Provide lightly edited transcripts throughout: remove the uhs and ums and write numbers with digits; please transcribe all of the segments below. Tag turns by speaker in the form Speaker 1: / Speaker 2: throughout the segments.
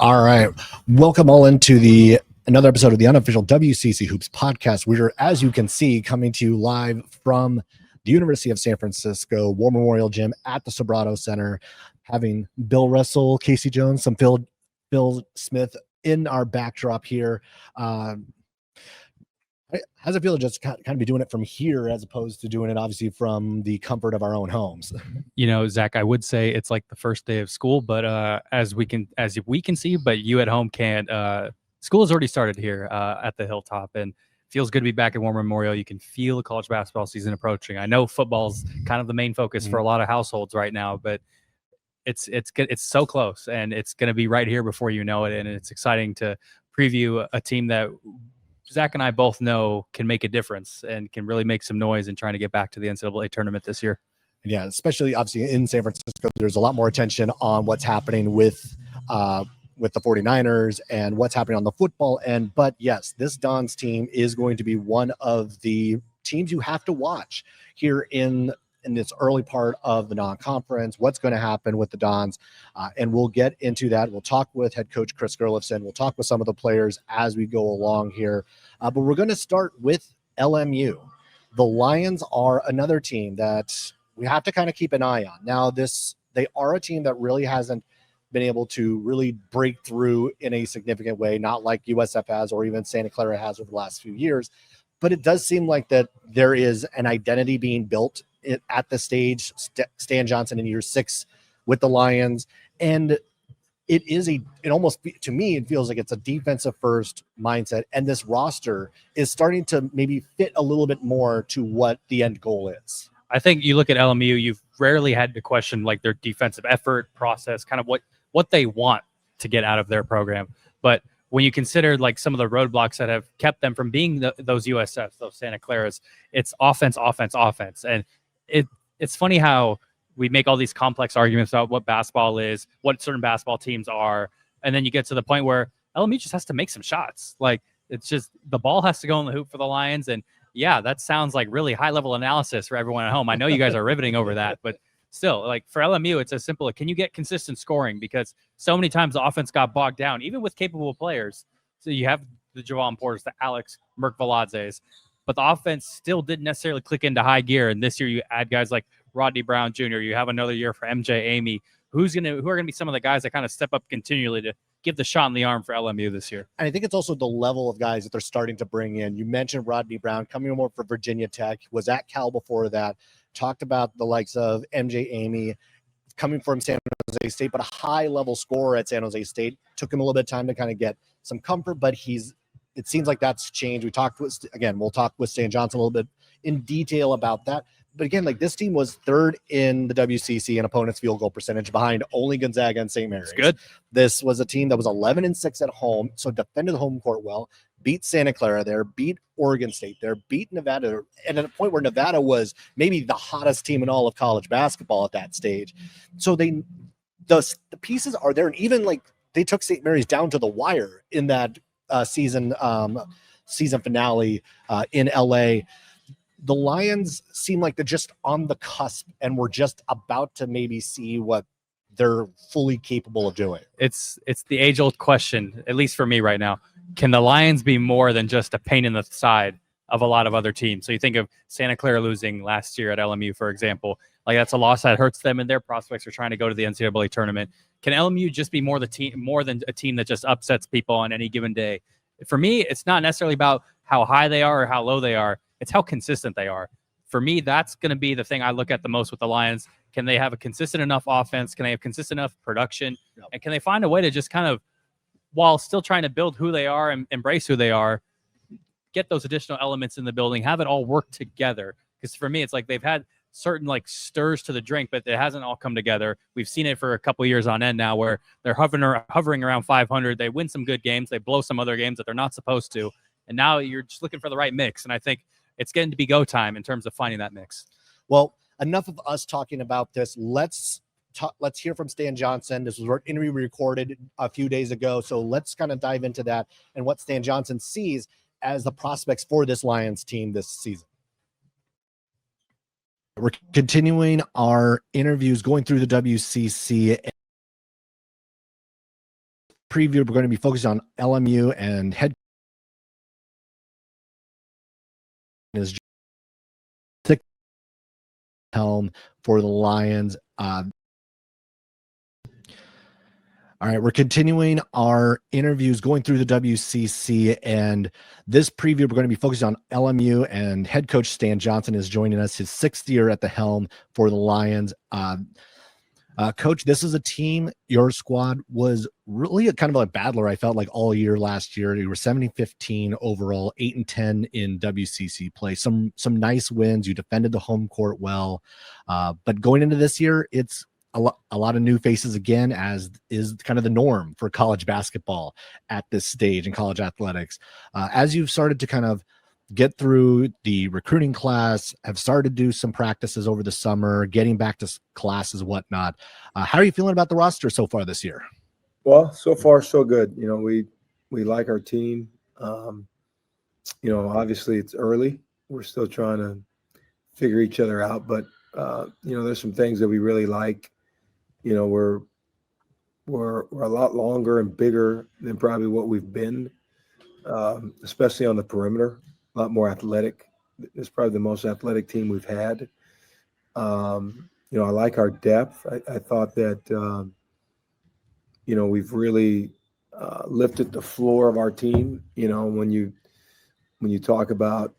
Speaker 1: All right. Welcome all into another episode of the unofficial WCC Hoops podcast. We're, as you can see, coming to you live from the University of San Francisco War Memorial Gym at the Sobrato Center, having Bill Russell, Casey Jones, some Phil Smith in our backdrop here. How's it feel to just kind of be doing it from here as opposed to doing it obviously from the comfort of our own homes?
Speaker 2: You know, Zach, I would say it's like the first day of school, but as we can see, but you at home can't. School has already started here at the Hilltop, and feels good to be back at War Memorial. You can feel the college basketball season approaching. I know football's kind of the main focus for a lot of households right now, but it's so close, and it's going to be right here before you know it, and it's exciting to preview a team that Zach and I both know can make a difference and can really make some noise in trying to get back to the NCAA tournament this year.
Speaker 1: Yeah, especially obviously in San Francisco, there's a lot more attention on what's happening with the 49ers and what's happening on the football end. But yes, this Dons team is going to be one of the teams you have to watch here in this early part of the non-conference, what's going to happen with the Dons. And we'll get into that. We'll talk with head coach Chris Gerlufsen. We'll talk with some of the players as we go along here. But we're going to start with LMU. The Lions are another team that we have to kind of keep an eye on. Now, they are a team that really hasn't been able to really break through in a significant way, not like USF has or even Santa Clara has over the last few years. But it does seem like that there is an identity being built at the stage. Stan Johnson in year 6 with the Lions. And it almost, to me, it feels like it's a defensive first mindset. And this roster is starting to maybe fit a little bit more to what the end goal is.
Speaker 2: I think you look at LMU, you've rarely had to question like their defensive effort, process, kind of what they want to get out of their program. But when you consider like some of the roadblocks that have kept them from being those USFs, those Santa Claras, it's offense. And it's funny how we make all these complex arguments about what basketball is, what certain basketball teams are, and then you get to the point where LMU just has to make some shots. Like, it's just the ball has to go in the hoop for the Lions. And yeah, that sounds like really high-level analysis for everyone at home. I know you guys are riveting over that, but still, like for LMU, it's as simple as, can you get consistent scoring? Because so many times the offense got bogged down, even with capable players. So you have the Javon Porters, the Alex Merkvaladzes, but the offense still didn't necessarily click into high gear. And this year you add guys like Rodney Brown Jr. You have another year for MJ Amy. Who are going to be some of the guys that kind of step up continually to give the shot in the arm for LMU this year?
Speaker 1: And I think it's also the level of guys that they're starting to bring in. You mentioned Rodney Brown coming over for Virginia Tech, was at Cal before that, talked about the likes of MJ Amy coming from San Jose State, but a high-level scorer at San Jose State. Took him a little bit of time to kind of get some comfort, but it seems like that's changed. We'll talk with Stan Johnson a little bit in detail about that. But again, like this team was third in the WCC in opponent's field goal percentage behind only Gonzaga and Saint Mary.
Speaker 2: Good.
Speaker 1: This was a team that was 11-6 at home, so defended the home court well, beat Santa Clara there, beat Oregon State there, beat Nevada, and at a point where Nevada was maybe the hottest team in all of college basketball at that stage. So the pieces are there, and even like they took St. Mary's down to the wire in that season finale in LA. The Lions seem like they're just on the cusp, and we're just about to maybe see what they're fully capable of doing.
Speaker 2: It's the age-old question, at least for me right now. Can the Lions be more than just a pain in the side of a lot of other teams? So you think of Santa Clara losing last year at LMU, for example. Like, that's a loss that hurts them, and their prospects are trying to go to the NCAA tournament. Can LMU just be more than a team that just upsets people on any given day? For me, it's not necessarily about how high they are or how low they are. It's how consistent they are. For me, that's going to be the thing I look at the most with the Lions. Can they have a consistent enough offense? Can they have consistent enough production? Yep. And can they find a way to just kind of, while still trying to build who they are and embrace who they are, get those additional elements in the building, have it all work together? Because for me, it's like they've had certain like stirs to the drink, but it hasn't all come together. We've seen it for a couple of years on end now where they're hovering around 500. They win some good games. They blow some other games that they're not supposed to. And now you're just looking for the right mix. And I think it's getting to be go time in terms of finding that mix.
Speaker 1: Well, enough of us talking about this. Let's hear from Stan Johnson. This was an interview we recorded a few days ago. So let's kind of dive into that and what Stan Johnson sees as the prospects for this Lions team this season. We're continuing our interviews going through the WCC preview, we're going to be focused on LMU and head is helm for the Lions. All right, we're continuing our interviews going through the WCC, and this preview, we're going to be focusing on LMU, and head coach Stan Johnson is joining us, his 6th year at the helm for the Lions. Coach, this is a team, your squad was really a kind of a battler, I felt like, all year last year. You were 70-15 overall, 8-10 in WCC play. Some nice wins. You defended the home court well. But going into this year, it's a lot of new faces again, as is kind of the norm for college basketball at this stage in college athletics. As you've started to kind of get through the recruiting class, have started to do some practices over the summer, getting back to classes, whatnot. How are you feeling about the roster so far this year?
Speaker 3: Well, so far so good. You know, we like our team. You know, obviously it's early. We're still trying to figure each other out, but you know, there's some things that we really like. You know, we're a lot longer and bigger than probably what we've been, especially on the perimeter. A lot more athletic. It's probably the most athletic team we've had. You know, I like our depth. I thought that, you know, we've really lifted the floor of our team. You know, when you talk about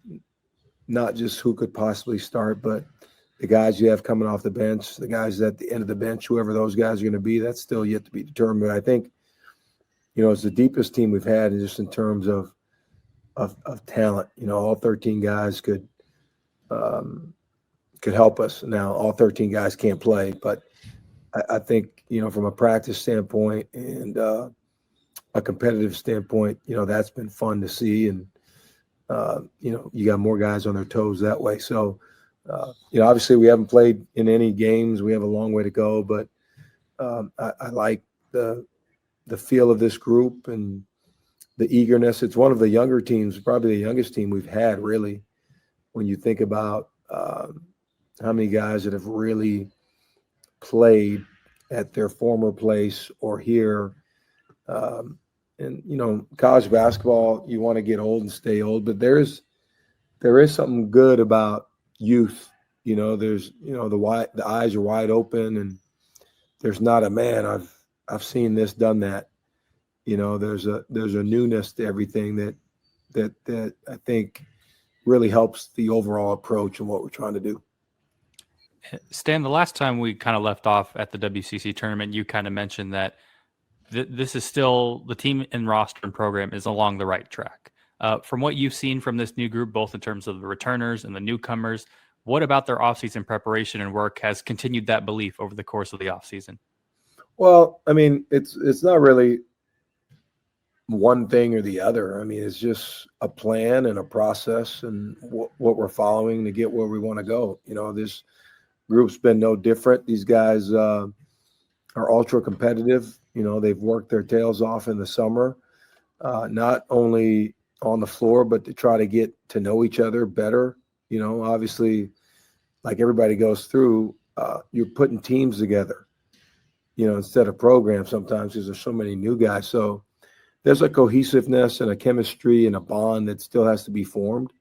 Speaker 3: not just who could possibly start, but the guys you have coming off the bench, the guys at the end of the bench, whoever those guys are going to be, that's still yet to be determined. But I think, you know, it's the deepest team we've had, just in terms of talent. You know, all 13 guys could help us. Now, all 13 guys can't play, but I think, you know, from a practice standpoint and a competitive standpoint, you know, that's been fun to see. And, you know, you got more guys on their toes that way. So, you know, obviously we haven't played in any games. We have a long way to go, but I like the feel of this group and the eagerness. It's one of the younger teams, probably the youngest team we've had, really, when you think about how many guys that have really played at their former place or here. And, you know, college basketball, you want to get old and stay old, but there is something good about youth. You know, there's, you know, the eyes are wide open, and there's not a man, I've seen this, done that. You know, there's a newness to everything that I think really helps the overall approach and what we're trying to do.
Speaker 2: Stan, the last time we kind of left off at the WCC tournament, you kind of mentioned that this is still, the team and roster and program is along the right track. From what you've seen from this new group, both in terms of the returners and the newcomers, what about their offseason preparation and work has continued that belief over the course of the offseason?
Speaker 3: Well, I mean, it's not really one thing or the other. I mean, it's just a plan and a process and what we're following to get where we want to go. You know, this group's been no different. These guys are ultra competitive. You know, they've worked their tails off in the summer, not only on the floor, but to try to get to know each other better. You know, obviously, like everybody goes through, you're putting teams together, you know, instead of programs sometimes, because there's so many new guys. So there's a cohesiveness and a chemistry and a bond that still has to be formed.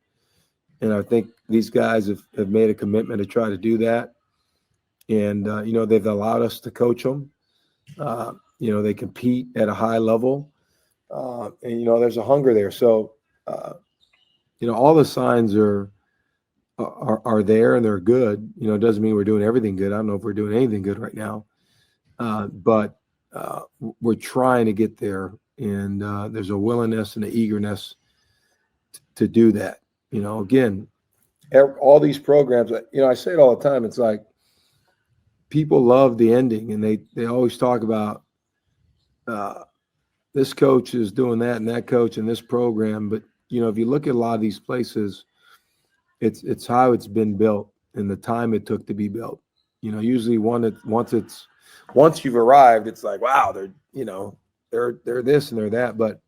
Speaker 3: And I think these guys have made a commitment to try to do that. And, you know, they've allowed us to coach them. You know, they compete at a high level. And, you know, there's a hunger there. So, you know, all the signs are there, and they're good. You know, it doesn't mean we're doing everything good. I don't know if we're doing anything good right now. But we're trying to get there. And there's a willingness and an eagerness to do that. You know, again, all these programs, you know, I say it all the time. It's like people love the ending, and they always talk about this coach is doing that and that coach in this program. But, you know, if you look at a lot of these places, it's how it's been built and the time it took to be built. You know, usually once you've arrived, it's like, wow, they're this and they're that. But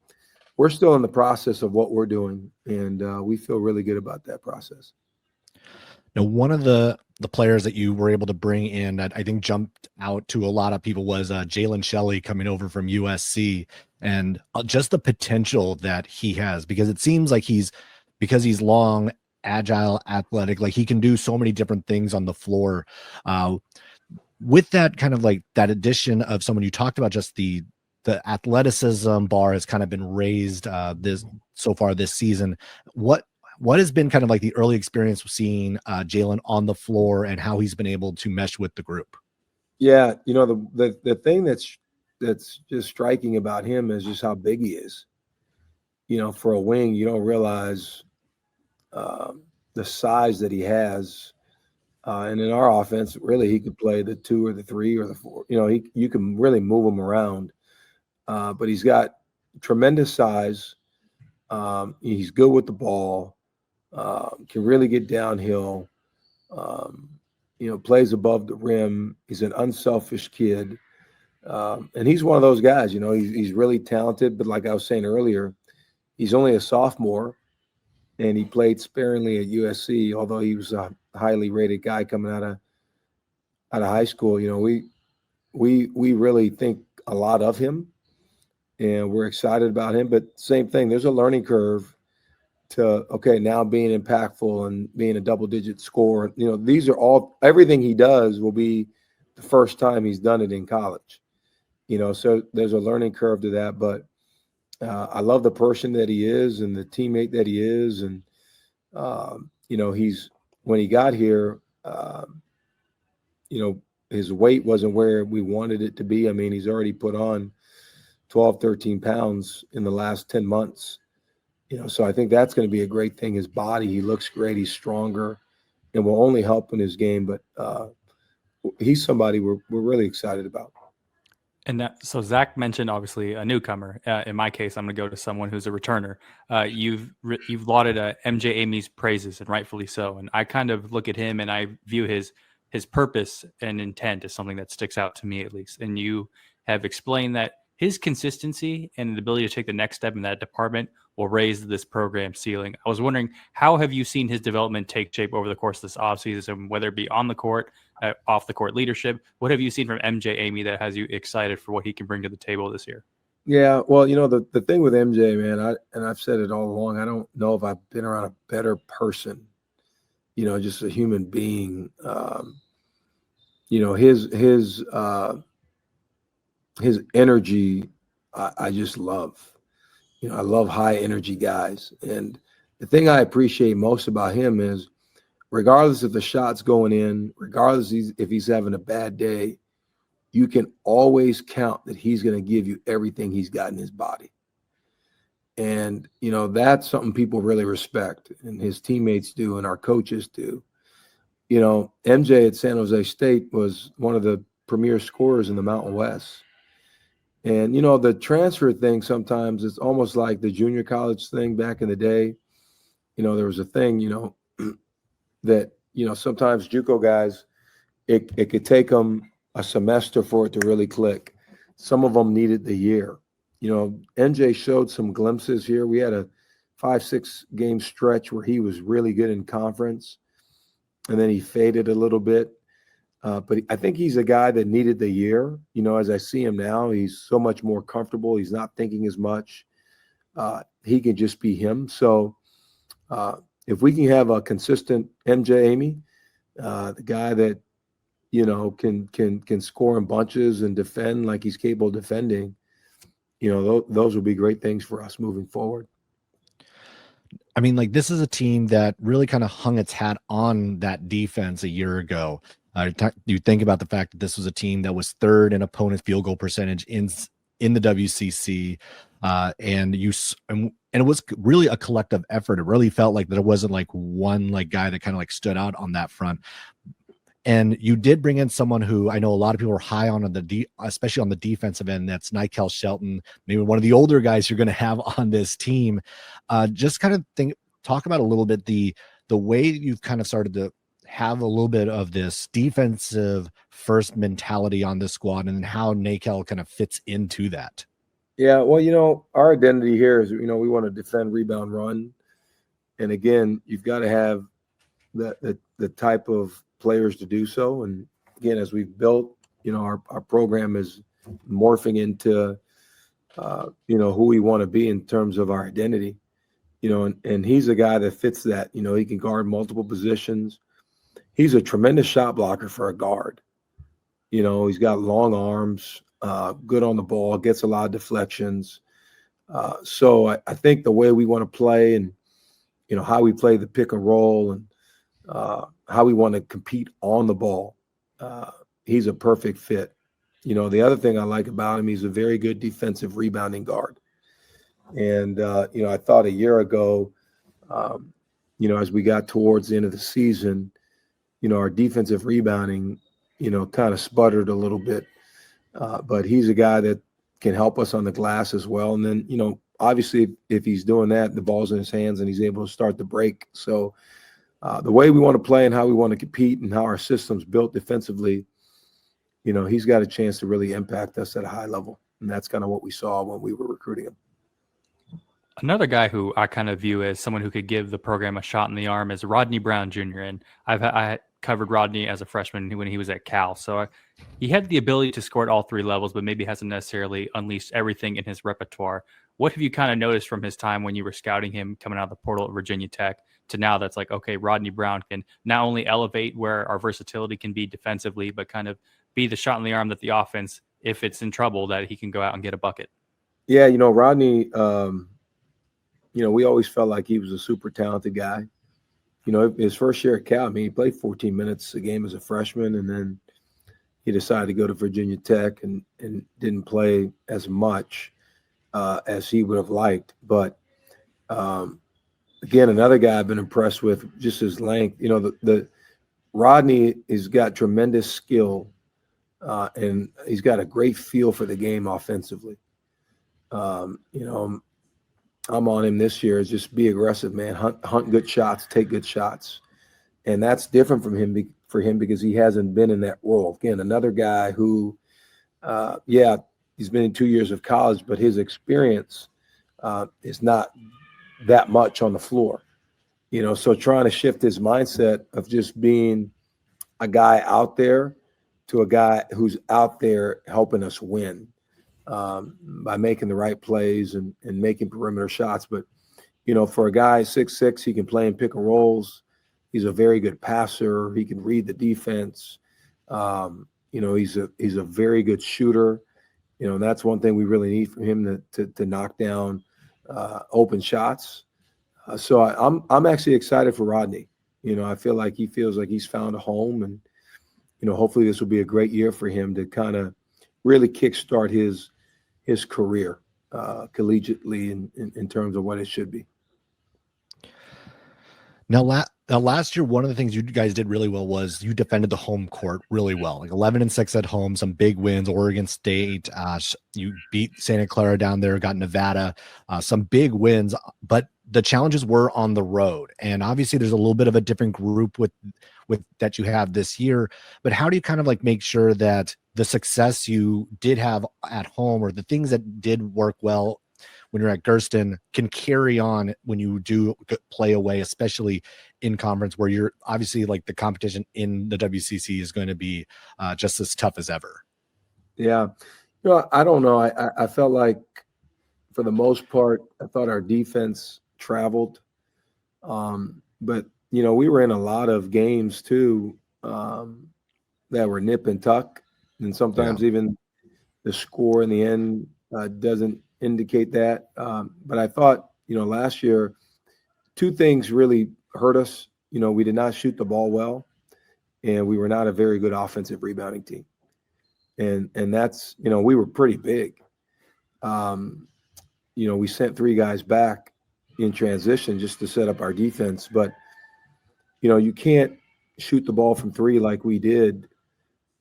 Speaker 3: we're still in the process of what we're doing, and we feel really good about that process.
Speaker 1: Now, one of the players that you were able to bring in that I think jumped out to a lot of people was Jalen Shelley coming over from USC. and just the potential that he has, because it seems like because he's long, agile, athletic, like he can do so many different things on the floor. With that kind of like that addition of someone, you talked about just the athleticism bar has kind of been raised this so far this season. What has been kind of like the early experience of seeing Jalen on the floor and how he's been able to mesh with the group?
Speaker 3: Yeah, the thing that's just striking about him is just how big he is. For a wing, you don't realize the size that he has. And in our offense, really, he could play the 2 or the 3 or the 4. You can really move him around. But he's got tremendous size. He's good with the ball. Can really get downhill. Plays above the rim. He's an unselfish kid. And he's one of those guys, he's really talented. But like I was saying earlier, he's only a sophomore. And he played sparingly at USC, although he was a highly rated guy coming out of high school. We really think a lot of him, and we're excited about him. But same thing, there's a learning curve to now being impactful and being a double-digit scorer. These are all, everything he does will be the first time he's done it in college. So there's a learning curve to that, but. I love the person that he is and the teammate that he is. And, when he got here, his weight wasn't where we wanted it to be. I mean, he's already put on 12, 13 pounds in the last 10 months. So I think that's going to be a great thing. His body, he looks great. He's stronger and will only help in his game. But he's somebody we're really excited about.
Speaker 2: And so Zach mentioned obviously a newcomer. In my case, I'm going to go to someone who's a returner. You've lauded MJ Amy's praises, and rightfully so. And I kind of look at him and I view his purpose and intent as something that sticks out to me, at least. And you have explained that his consistency and the ability to take the next step in that department will raise this program ceiling. I was wondering, how have you seen his development take shape over the course of this offseason, whether it be on the court, off the court leadership? What have you seen from MJ Amy that has you excited for what he can bring to the table this year?
Speaker 3: Yeah, well, the thing with MJ, man, I've said it all along, I don't know if I've been around a better person, just a human being. His energy, I just love. I love high energy guys. And the thing I appreciate most about him is, regardless if the shot's going in, regardless if he's having a bad day, you can always count that he's going to give you everything he's got in his body. And, that's something people really respect, and his teammates do, and our coaches do. MJ at San Jose State was one of the premier scorers in the Mountain West. And, the transfer thing, sometimes it's almost like the junior college thing back in the day. There was a thing, that, sometimes JUCO guys, it could take them a semester for it to really click. Some of them needed the year. MJ showed some glimpses here. We had a 5-6 game stretch where he was really good in conference, and then he faded a little bit. But I think he's a guy that needed the year. As I see him now, he's so much more comfortable. He's not thinking as much. He can just be him. So if we can have a consistent MJ Amy, the guy that, can score in bunches and defend like he's capable of defending, those will be great things for us moving forward.
Speaker 1: I mean, like, this is a team that really kind of hung its hat on that defense a year ago. You think about the fact that this was a team that was third in opponent field goal percentage in the WCC, and it was really a collective effort. It really felt like that it wasn't like one guy that kind of stood out on that front. And you did bring in someone who I know a lot of people are high on especially on the defensive end. That's Nykel Shelton, maybe one of the older guys you're going to have on this team. Just kind of talk about a little bit the way you've kind of started to have a little bit of this defensive first mentality on this squad, and how Nykel kind of fits into that.
Speaker 3: Yeah, well, our identity here is, we want to defend, rebound, run. And again, you've got to have the type of players to do so. And again, as we've built, our program is morphing into who we want to be in terms of our identity. And he's a guy that fits that. He can guard multiple positions. He's a tremendous shot blocker for a guard. He's got long arms, good on the ball, gets a lot of deflections. So I think the way we want to play and, how we play the pick and roll and how we want to compete on the ball, he's a perfect fit. The other thing I like about him, he's a very good defensive rebounding guard. And, I thought a year ago, as we got towards the end of the season, our defensive rebounding, kind of sputtered a little bit. But he's a guy that can help us on the glass as well. And then, obviously, if he's doing that, the ball's in his hands and he's able to start the break. So the way we want to play and how we want to compete and how our system's built defensively, he's got a chance to really impact us at a high level. And that's kind of what we saw when we were recruiting him.
Speaker 2: Another guy who I kind of view as someone who could give the program a shot in the arm is Rodney Brown Jr. And I covered Rodney as a freshman when he was at Cal. So he had the ability to score at all three levels, but maybe hasn't necessarily unleashed everything in his repertoire. What have you kind of noticed from his time when you were scouting him coming out of the portal at Virginia Tech to now that's like, okay, Rodney Brown can not only elevate where our versatility can be defensively, but kind of be the shot in the arm that the offense, if it's in trouble, that he can go out and get a bucket?
Speaker 3: Yeah, Rodney, we always felt like he was a super talented guy. His first year at Cal, he played 14 minutes a game as a freshman, and then he decided to go to Virginia Tech and didn't play as much as he would have liked. But again, another guy I've been impressed with, just his length. The Rodney has got tremendous skill, and he's got a great feel for the game offensively. I'm on him this year is just be aggressive, man. Hunt good shots, take good shots. And that's different from him for him because he hasn't been in that role. Again, another guy who, he's been in 2 years of college, but his experience is not that much on the floor. So trying to shift his mindset of just being a guy out there to a guy who's out there helping us win. By making the right plays and making perimeter shots. But, for a guy 6'6", he can play in pick and rolls. He's a very good passer. He can read the defense. He's a very good shooter. And that's one thing we really need from him to knock down open shots. So I'm actually excited for Rodney. I feel like he feels like he's found a home, and, hopefully this will be a great year for him to kind of really kickstart his career collegiately in terms of what it should be.
Speaker 1: Now, last year, one of the things you guys did really well was you defended the home court really well, like 11-6 at home, some big wins, Oregon State, you beat Santa Clara down there, got Nevada, some big wins, but the challenges were on the road. And obviously there's a little bit of a different group with that you have this year, but how do you kind of like make sure that the success you did have at home or the things that did work well when you're at Gersten can carry on when you do play away, especially in conference where you're obviously like the competition in the WCC is going to be just as tough as ever?
Speaker 3: Yeah. I don't know. I felt like for the most part, I thought our defense traveled. But, we were in a lot of games too that were nip and tuck. And sometimes even the score in the end doesn't indicate that. But I thought, last year, two things really hurt us. We did not shoot the ball well, and we were not a very good offensive rebounding team. And that's, we were pretty big. We sent three guys back in transition just to set up our defense. But, you can't shoot the ball from three like we did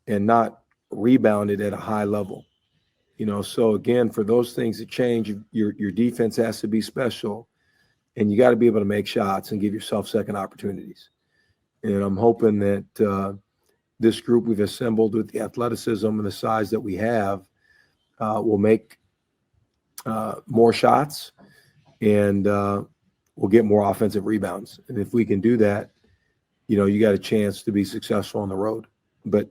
Speaker 3: and not rebound it at a high level. So again, for those things to change, your defense has to be special, and you got to be able to make shots and give yourself second opportunities. And I'm hoping that this group we've assembled with the athleticism and the size that we have will make more shots, and we'll get more offensive rebounds. And if we can do that, you got a chance to be successful on the road. But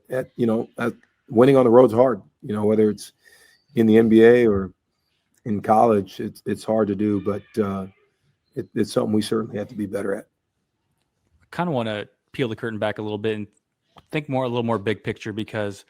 Speaker 3: winning on the road's hard. Whether it's in the NBA or in college, it's hard to do, but it's something we certainly have to be better at.
Speaker 2: I kind of want to peel the curtain back a little bit and think a little more big picture, because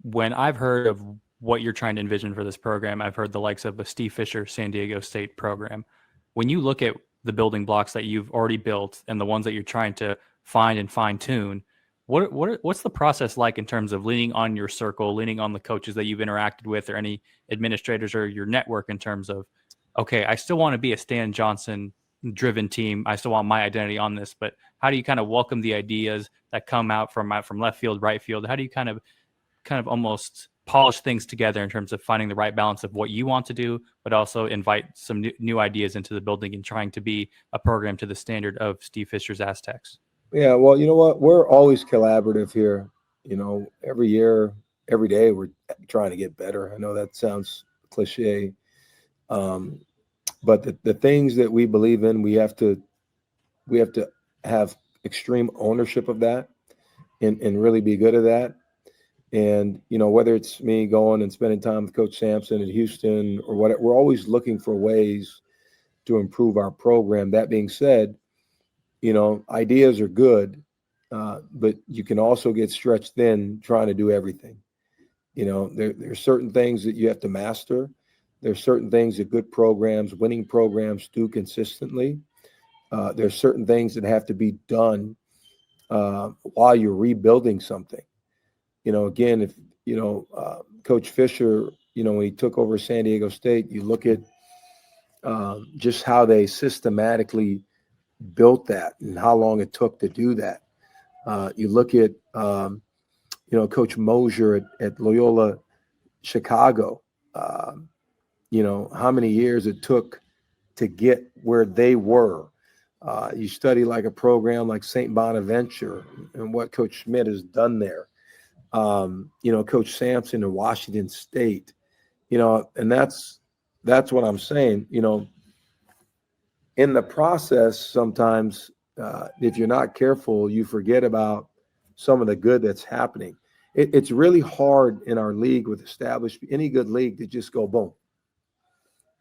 Speaker 2: when I've heard of what you're trying to envision for this program, I've heard the likes of a Steve Fisher San Diego State program. When you look at the building blocks that you've already built and the ones that you're trying to find and fine tune, what's the process like in terms of leaning on your circle, leaning on the coaches that you've interacted with, or any administrators or your network, in terms of, okay, I still want to be a Stan Johnson driven team. I still want my identity on this, but how do you kind of welcome the ideas that come out from left field, right field? How do you kind of almost polish things together in terms of finding the right balance of what you want to do, but also invite some new ideas into the building and trying to be a program to the standard of Steve Fisher's Aztecs?
Speaker 3: Yeah, well, you know what? We're always collaborative here. You know, every year, every day, we're trying to get better. I know that sounds cliche, but the things that we believe in, we have to have extreme ownership of that, and really be good at that. And, you know, whether it's me going and spending time with Coach Sampson at Houston or whatever, we're always looking for ways to improve our program. That being said, you know, ideas are good, but you can also get stretched thin trying to do everything. You know, there's certain things that you have to master. There's certain things that good programs, winning programs, do consistently. There's certain things that have to be done while you're rebuilding something. You know, again, if, you know, Coach Fisher, you know, when he took over San Diego State, you look at just how they systematically built that and how long it took to do that. You look at, you know, Coach Mosier at Loyola Chicago, you know, how many years it took to get where they were. You study like a program like St. Bonaventure and what Coach Schmidt has done there. You know, Coach Sampson in Washington State, you know, and that's what I'm saying. You know, in the process, sometimes if you're not careful, you forget about some of the good that's happening. It's really hard in our league with established, any good league, to just go boom.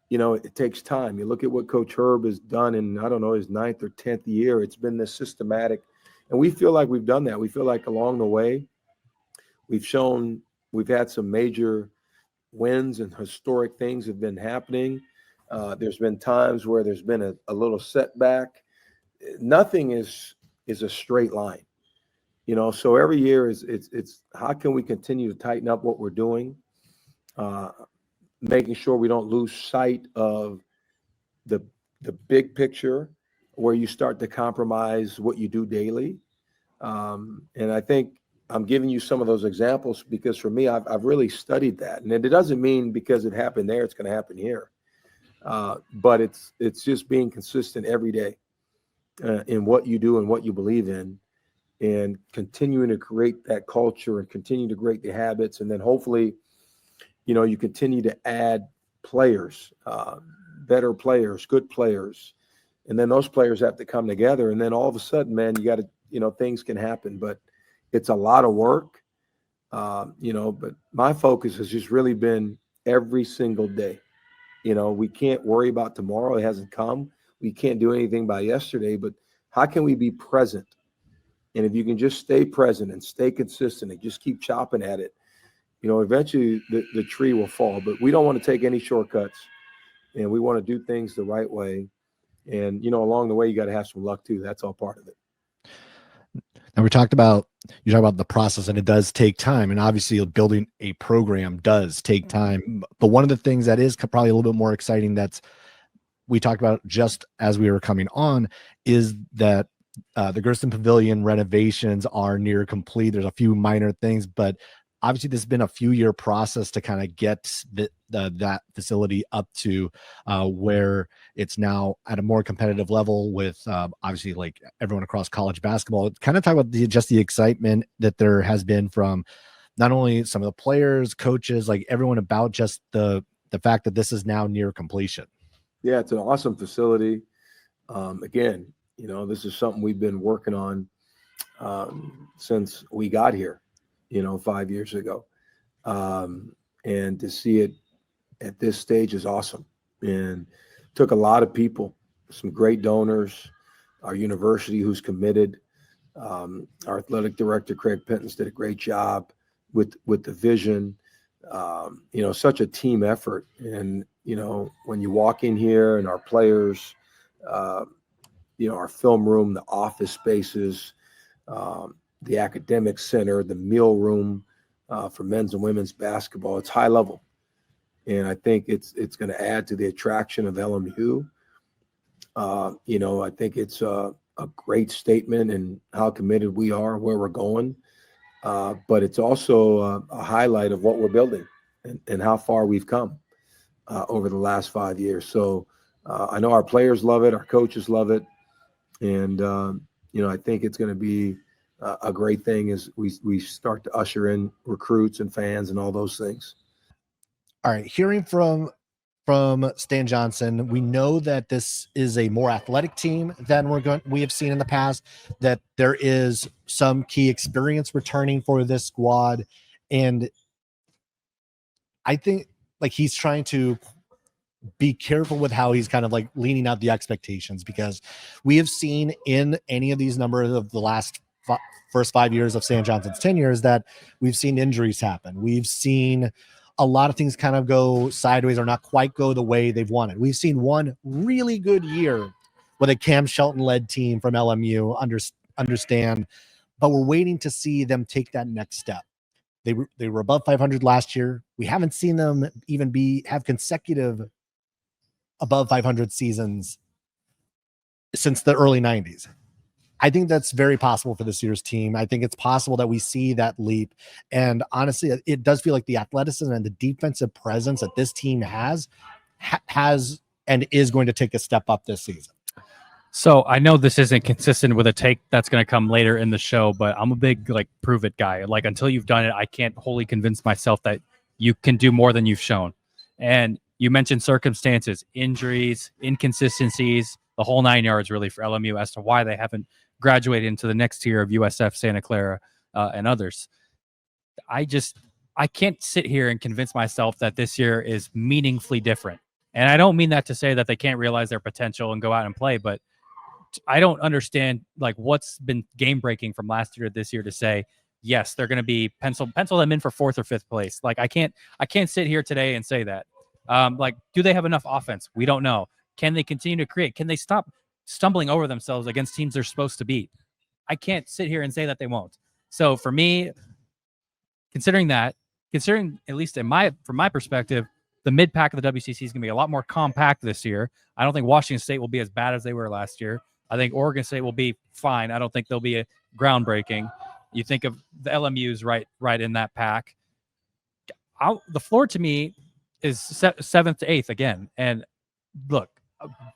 Speaker 3: You know, it takes time. You look at what Coach Herb has done in, I don't know, his 9th or 10th year. It's been this systematic, and we feel like we've done that. We feel like along the way, we've had some major wins and historic things have been happening. There's been times where there's been a little setback. Nothing is a straight line, you know. So every year it's how can we continue to tighten up what we're doing, making sure we don't lose sight of the big picture, where you start to compromise what you do daily. And I think I'm giving you some of those examples because for me, I've really studied that, and it doesn't mean because it happened there, it's going to happen here. But it's just being consistent every day in what you do and what you believe in, and continuing to create that culture and continue to create the habits. And then hopefully, you know, you continue to add players, better players, good players. And then those players have to come together. And then all of a sudden, man, you got to, you know, things can happen, but it's a lot of work, you know, but my focus has just really been every single day. You know, we can't worry about tomorrow. It hasn't come. We can't do anything by yesterday, but how can we be present? And if you can just stay present and stay consistent and just keep chopping at it, you know, eventually the tree will fall. But we don't want to take any shortcuts, and we want to do things the right way. And, you know, along the way, you got to have some luck too. That's all part of it.
Speaker 1: And you talk about the process, and it does take time. And obviously building a program does take time. But one of the things that is probably a little bit more exciting we talked about just as we were coming on is that the Gersten Pavilion renovations are near complete. There's a few minor things, but obviously this has been a few-year process to kind of get that facility up to where it's now at a more competitive level with obviously like everyone across college basketball. Kind of talk about just the excitement that there has been from not only some of the players, coaches, like everyone, about just the fact that this is now near completion.
Speaker 3: Yeah, it's an awesome facility. Again, you know, this is something we've been working on since we got here, you know, 5 years ago. And to see it at this stage is awesome. and took a lot of people, some great donors, our university who's committed. Our athletic director, Craig Pentons, did a great job with the vision. Such a team effort. And, when you walk in here and our players, our film room, the office spaces, the academic center, the meal room for men's and women's basketball, it's high level. And I think it's going to add to the attraction of LMU. I think it's a great statement in how committed we are, where we're going. But it's also a highlight of what we're building and how far we've come over the last 5 years. So I know our players love it. Our coaches love it. And, I think it's going to be a great thing as we start to usher in recruits and fans and all those things.
Speaker 1: All right. Hearing from Stan Johnson, we know that this is a more athletic team than we have seen in the past, that there is some key experience returning for this squad. And I think he's trying to be careful with how he's kind of leaning out the expectations, because we have seen in any of these numbers of the last first 5 years of Stan Johnson's tenure is that we've seen injuries happen. We've seen a lot of things kind of go sideways or not quite go the way they've wanted. We've seen one really good year with a Cam Shelton-led team from LMU understand, but we're waiting to see them take that next step. They were above 500 last year. We haven't seen them even have consecutive above 500 seasons since the early 90s. I think that's very possible for this year's team. I think it's possible that we see that leap. And honestly, it does feel like the athleticism and the defensive presence that this team has and is going to take a step up this season.
Speaker 2: So I know this isn't consistent with a take that's going to come later in the show, but I'm a big prove it guy. Until you've done it, I can't wholly convince myself that you can do more than you've shown. And you mentioned circumstances, injuries, inconsistencies, the whole 9 yards really for LMU as to why they haven't graduated into the next tier of USF, Santa Clara, and others. I can't sit here and convince myself that this year is meaningfully different. And I don't mean that to say that they can't realize their potential and go out and play, but I don't understand what's been game breaking from last year to this year to say, yes, they're going to be pencil them in for 4th or 5th place. I can't sit here today and say that. Do they have enough offense? We don't know. Can they continue to create? Can they stop stumbling over themselves against teams they're supposed to beat? I can't sit here and say that they won't. So for me, considering at least from my perspective, the mid pack of the WCC is going to be a lot more compact this year. I don't think Washington State will be as bad as they were last year. I think Oregon State will be fine. I don't think they'll be groundbreaking. You think of the LMU's right in that pack. The floor to me is 7th to 8th again. And look,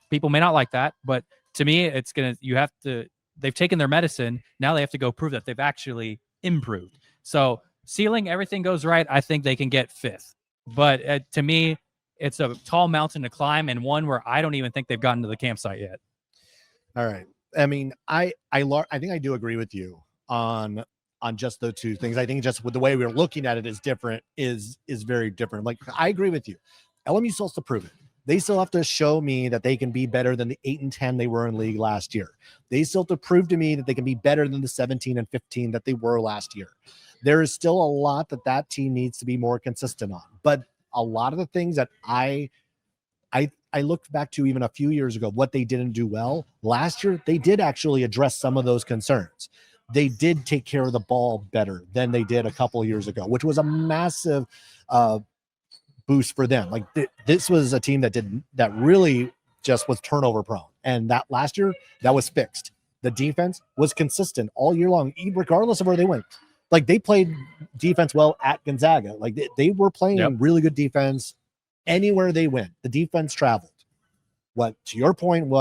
Speaker 2: people may not like that, but to me, they've taken their medicine. Now they have to go prove that they've actually improved. So ceiling, everything goes right. I think they can get 5th. But to me, it's a tall mountain to climb, and one where I don't even think they've gotten to the campsite yet.
Speaker 1: All right. I mean, I think I do agree with you on just the two things. I think just with the way we're looking at it is different, is very different. I agree with you. LMU still has to prove it. They still have to show me that they can be better than the 8-10 they were in league last year. They still have to prove to me that they can be better than the 17-15 that they were last year. There is still a lot that team needs to be more consistent on. But a lot of the things that I looked back to even a few years ago, what they didn't do well last year, they did actually address some of those concerns. They did take care of the ball better than they did a couple of years ago, which was a massive boost for them. This was a team that really just was turnover prone. And that last year, that was fixed. The defense was consistent all year long, regardless of where they went. They played defense well at Gonzaga. They were playing really good defense anywhere they went. The defense traveled. What, to your point,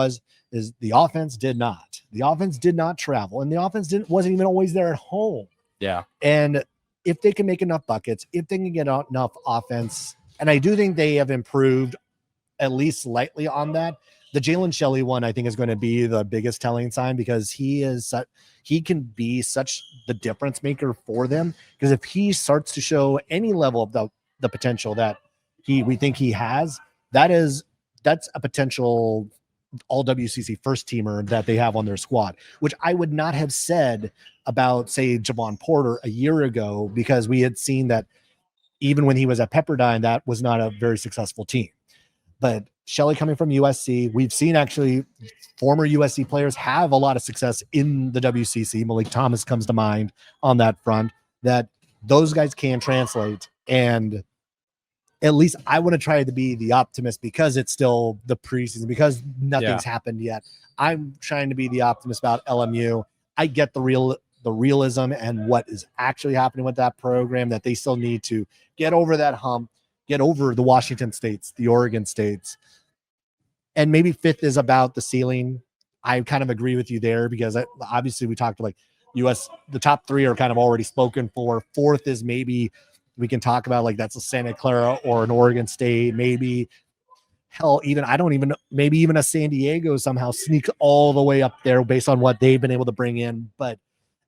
Speaker 1: is the offense did not. The offense did not travel, and the offense wasn't even always there at home.
Speaker 2: Yeah.
Speaker 1: And if they can make enough buckets, if they can get enough offense, and I do think they have improved at least slightly on that. The Jalen Shelley one, I think, is going to be the biggest telling sign, because he can be such the difference maker for them. Because if he starts to show any level of the potential that we think he has, that is that's a potential all WCC first teamer that they have on their squad, which I would not have said about, say, Javon Porter a year ago, because we had seen that even when he was at Pepperdine, that was not a very successful team. But Shelley coming from USC, we've seen actually former USC players have a lot of success in the WCC. Malik Thomas comes to mind on that front, that those guys can translate. And at least I want to try to be the optimist, because it's still the preseason, because nothing's happened yet. I'm trying to be the optimist about LMU. I get the realism and what is actually happening with that program, that they still need to get over that hump, get over the Washington States, the Oregon States. And maybe fifth is about the ceiling. I kind of agree with you there, because obviously we talked like the top three are kind of already spoken for. Fourth is maybe we can talk about like that's a Santa Clara or an Oregon State, maybe hell, maybe even a San Diego somehow sneaks all the way up there based on what they've been able to bring in. But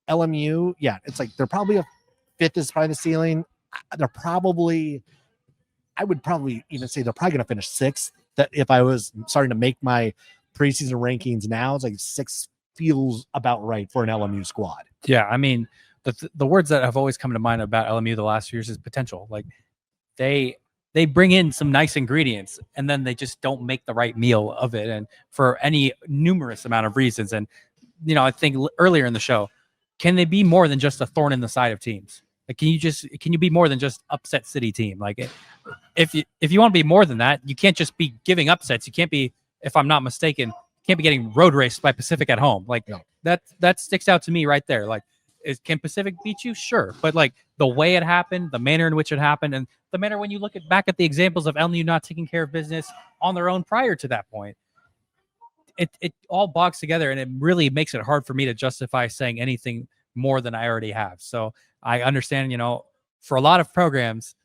Speaker 1: LMU, it's like they're probably a fifth is probably the ceiling. I would probably even say they're probably going to finish sixth. That if I was starting to make my preseason rankings now, it's like six feels about right for an LMU squad.
Speaker 2: Yeah, I mean, the words that have always come to mind about LMU the last few years is potential. Like they bring in some nice ingredients, and then they just don't make the right meal of it, and for any numerous amount of reasons. And I think earlier in the show, can they be more than just a thorn in the side of teams? Like, can you be more than just upset city team? Like, if you want to be more than that, you can't just be giving upsets. You can't be, if I'm not mistaken, you can't be getting road raced by Pacific at home. Like that sticks out to me right there. Like, can Pacific beat you? Sure, but like the way it happened, the manner in which it happened, and the manner when you look back at the examples of LMU not taking care of business on their own prior to that point, it all bogs together, and it really makes it hard for me to justify saying anything more than I already have. So I understand, for a lot of programs,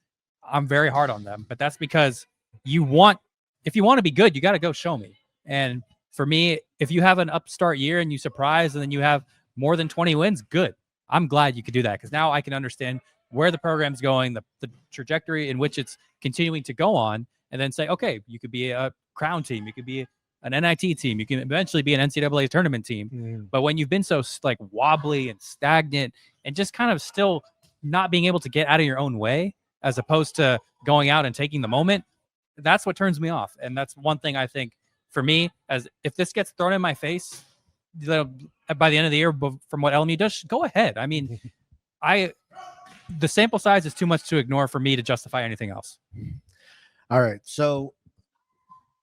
Speaker 2: I'm very hard on them, but that's because if you want to be good, you got to go show me. And for me, if you have an upstart year and you surprise and then you have more than 20 wins, good. I'm glad you could do that, because now I can understand where the program's going, the trajectory in which it's continuing to go on, and then say, okay, you could be a crown team, you could be an NIT team, you can eventually be an NCAA tournament team. But when you've been so like wobbly and stagnant and just kind of still not being able to get out of your own way, as opposed to going out and taking the moment, that's what turns me off. And that's one thing I think for me, as if this gets thrown in my face by the end of the year from what LMU does, go ahead. I mean, the sample size is too much to ignore for me to justify anything else.
Speaker 1: All right. So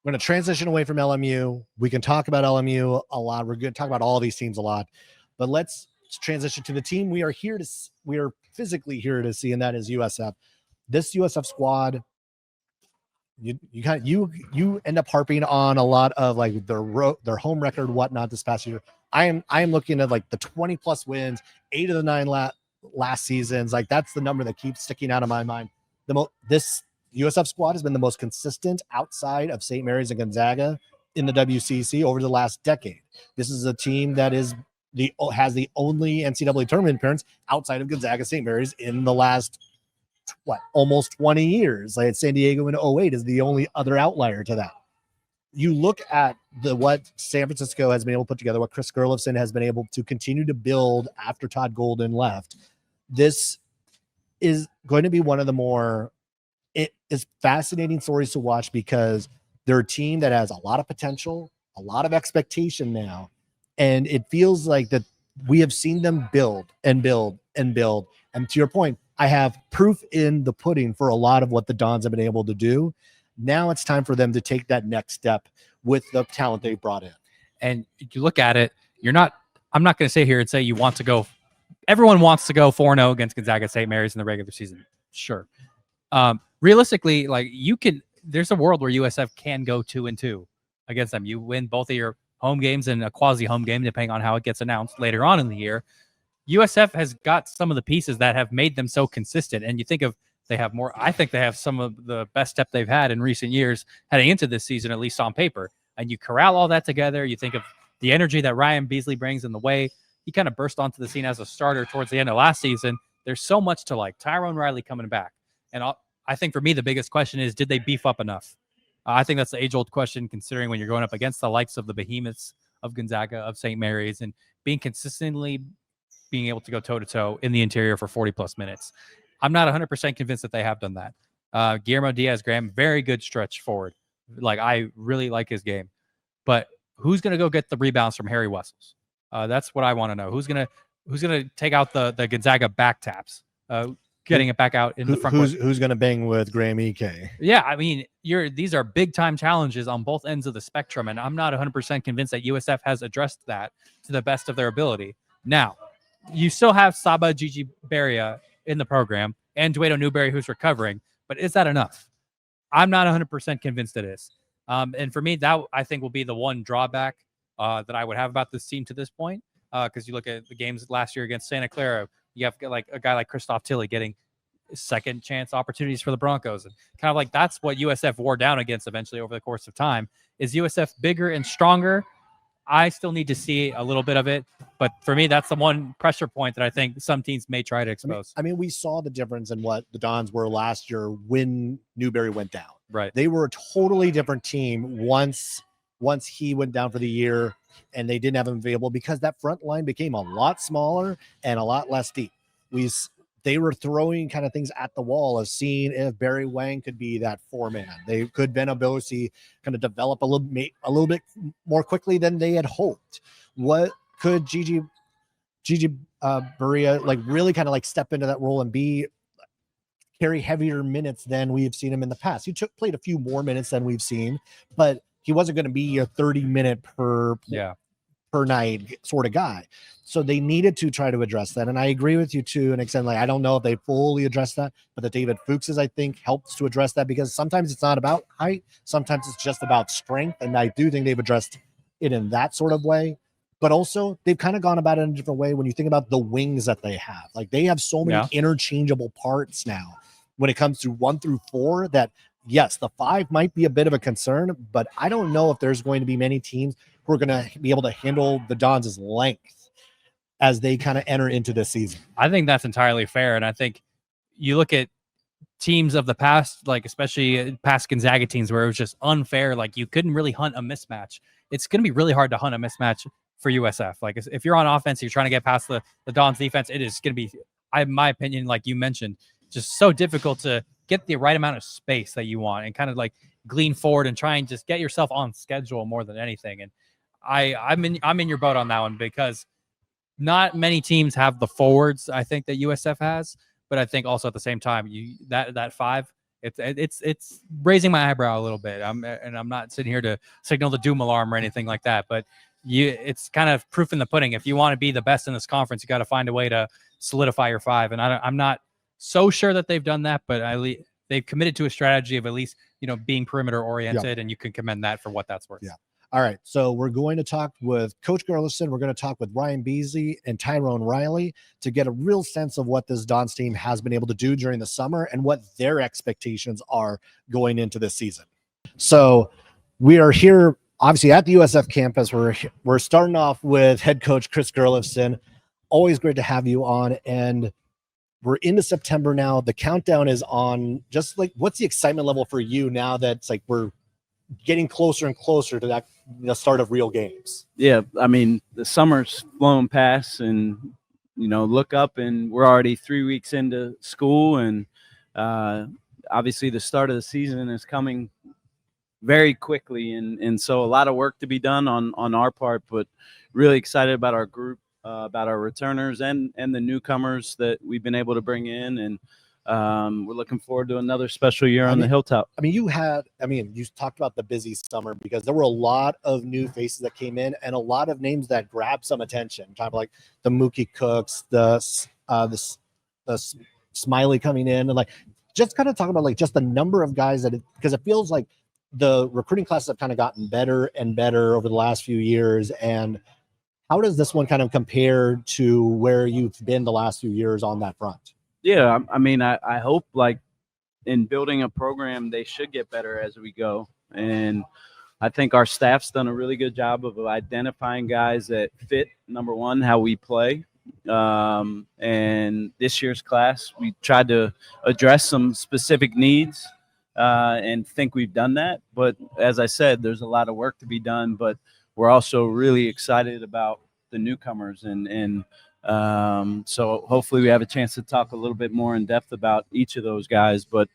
Speaker 1: we're going to transition away from LMU. We can talk about LMU a lot. We're going to talk about all these teams a lot, but let's transition to the team we are physically here to see, and that is USF. This USF squad, you end up harping on a lot of like their home record, whatnot this past year. I am looking at like the 20 plus wins, 8 of the 9 last seasons. Like that's the number that keeps sticking out of my mind. This USF squad has been the most consistent outside of Saint Mary's and Gonzaga in the WCC over the last decade. This is a team that has the only NCAA tournament appearance outside of Gonzaga Saint Mary's in the last almost 20 years. Like San Diego in 2008 is the only other outlier to that. You look at what San Francisco has been able to put together, what Chris Gerlufsen has been able to continue to build after Todd Golden left. This is going to be one of the more fascinating stories to watch, because they're a team that has a lot of potential, a lot of expectation now, and it feels like that we have seen them build and build and build. And to your point, I have proof in the pudding for a lot of what the Dons have been able to do. Now it's time for them to take that next step with the talent they brought in.
Speaker 2: And you look at it, I'm not going to sit here and say you want to go. Everyone wants to go 4-0 against Gonzaga St. Mary's in the regular season. Sure. Realistically, like there's a world where USF can go 2-2 against them. You win both of your home games and a quasi home game, depending on how it gets announced later on in the year. USF has got some of the pieces that have made them so consistent. And you think of, I think they have some of the best step they've had in recent years heading into this season, at least on paper. And you corral all that together. You think of the energy that Ryan Beasley brings and the way he kind of burst onto the scene as a starter towards the end of last season. There's so much to like. Tyrone Riley coming back. And I think for me, the biggest question is, did they beef up enough? I think that's the age-old question, considering when you're going up against the likes of the behemoths of Gonzaga, of St. Mary's, and being able to go toe-to-toe in the interior for 40-plus minutes. I'm not 100% convinced that they have done that. Guillermo Diaz-Graham, very good stretch forward. Like, I really like his game. But who's going to go get the rebounds from Harry Wessels? That's what I want to know. Who's gonna take out the Gonzaga back taps, getting it back out in the front court?
Speaker 1: Who's going to bang with Graham Ike?
Speaker 2: Yeah, I mean, these are big time challenges on both ends of the spectrum, and I'm not 100% convinced that USF has addressed that to the best of their ability. Now, you still have Saba Gigi Beria in the program and Dueto Newberry, who's recovering, but is that enough? I'm not 100% convinced it is. And for me, that I think will be the one drawback that I would have about this team to this point. Because you look at the games last year against Santa Clara, you have like a guy like Christoph Tilley getting second chance opportunities for the Broncos. And kind of like that's what USF wore down against eventually over the course of time. Is USF bigger and stronger? I still need to see a little bit of it. But for me, that's the one pressure point that I think some teams may try to expose.
Speaker 1: I mean, we saw the difference in what the Dons were last year when Newberry went down.
Speaker 2: Right.
Speaker 1: They were a totally different team once he went down for the year and they didn't have him available because that front line became a lot smaller and a lot less deep. They were throwing kind of things at the wall of seeing if Barry Wang could be that 4-man. They could Benabosi kind of develop a little bit more quickly than they had hoped. What could Gigi Beria like really kind of like step into that role and carry heavier minutes than we've seen him in the past? He played a few more minutes than we've seen, but he wasn't going to be a 30-minute per night sort of guy. So they needed to try to address that. And I agree with you to an extent. Like, I don't know if they fully addressed that, but the David Fuchs's, I think, helps to address that because sometimes it's not about height. Sometimes it's just about strength. And I do think they've addressed it in that sort of way. But also they've kind of gone about it in a different way when you think about the wings that they have. Like, they have so many interchangeable parts now when it comes to 1 through 4 that, yes, the 5 might be a bit of a concern, but I don't know if there's going to be many teams who are going to be able to handle the Dons' length as they kind of enter into this season.
Speaker 2: I think that's entirely fair. And I think you look at teams of the past, like especially past Gonzaga teams where it was just unfair. Like, you couldn't really hunt a mismatch. It's going to be really hard to hunt a mismatch for USF. Like, if you're on offense, you're trying to get past the Dons defense, it is going to be, in my opinion, like you mentioned, just so difficult to get the right amount of space that you want and kind of like glean forward and try and just get yourself on schedule more than anything. And I'm in your boat on that one because not many teams have the forwards I think that USF has, but I think also at the same time that 5, it's raising my eyebrow a little bit. I'm not sitting here to signal the doom alarm or anything like that, but it's kind of proof in the pudding. If you want to be the best in this conference, you got to find a way to solidify your 5. And I'm not so sure that they've done that, but they've committed to a strategy of at least being perimeter oriented, and you can commend that for what that's worth.
Speaker 1: Yeah. All right, so we're going to talk with Coach Gerlufsen. We're going to talk with Ryan Beasley and Tyrone Riley to get a real sense of what this Dons team has been able to do during the summer and what their expectations are going into this season. So we are here, obviously, at the USF campus. We're starting off with head coach Chris Gerlufsen. Always great to have you on, and we're into September now. The countdown is on. Just like, what's the excitement level for you now that it's like we're getting closer and closer to that start of real games?
Speaker 4: Yeah, I mean, the summer's flown past, and look up, and we're already 3 weeks into school, and obviously the start of the season is coming very quickly, and so a lot of work to be done on our part, but really excited about our group, about our returners and the newcomers that we've been able to bring in, and we're looking forward to another special year on the Hilltop.
Speaker 1: You talked about the busy summer because there were a lot of new faces that came in and a lot of names that grabbed some attention. Kind of like the Mookie Cooks, the Smiley coming in, and like just kind of talk about like just the number of guys because it feels like the recruiting classes have kind of gotten better and better over the last few years. And how does this one kind of compare to where you've been the last few years on that front?
Speaker 4: Yeah, I mean, I hope like in building a program, they should get better as we go. And I think our staff's done a really good job of identifying guys that fit, number one, how we play. And this year's class, we tried to address some specific needs and think we've done that. But as I said, there's a lot of work to be done. But we're also really excited about the newcomers, and so hopefully we have a chance to talk a little bit more in depth about each of those guys. But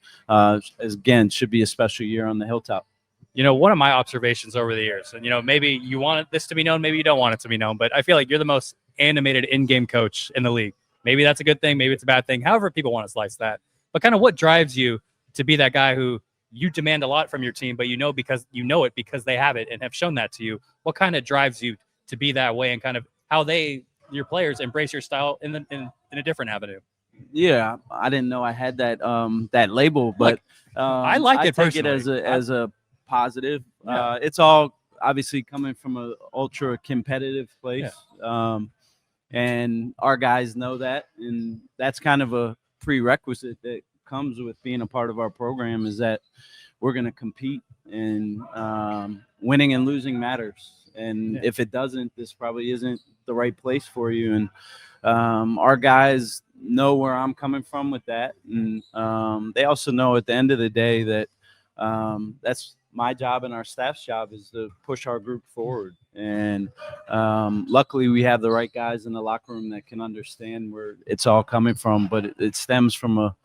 Speaker 4: again, should be a special year on the Hilltop.
Speaker 2: One of my observations over the years, and maybe you want this to be known, maybe you don't want it to be known, but I feel like you're the most animated in-game coach in the league. Maybe that's a good thing, maybe it's a bad thing, however people want to slice that. But kind of what drives you to be that guy who you demand a lot from your team, but because they have it and have shown that to you? What kind of drives you to be that way, and kind of how your players embrace your style in a different avenue?
Speaker 4: Yeah, I didn't know I had that that label, but
Speaker 2: I like it personally.
Speaker 4: I take it as a positive.
Speaker 2: Yeah.
Speaker 4: It's all obviously coming from an ultra competitive place.
Speaker 2: Yeah.
Speaker 4: And our guys know that, and that's kind of a prerequisite that comes with being a part of our program, is that we're going to compete, and winning and losing matters. And if it doesn't, this probably isn't the right place for you. And our guys know where I'm coming from with that, and they also know at the end of the day that that's my job and our staff's job, is to push our group forward. And luckily we have the right guys in the locker room that can understand where it's all coming from, but it stems from a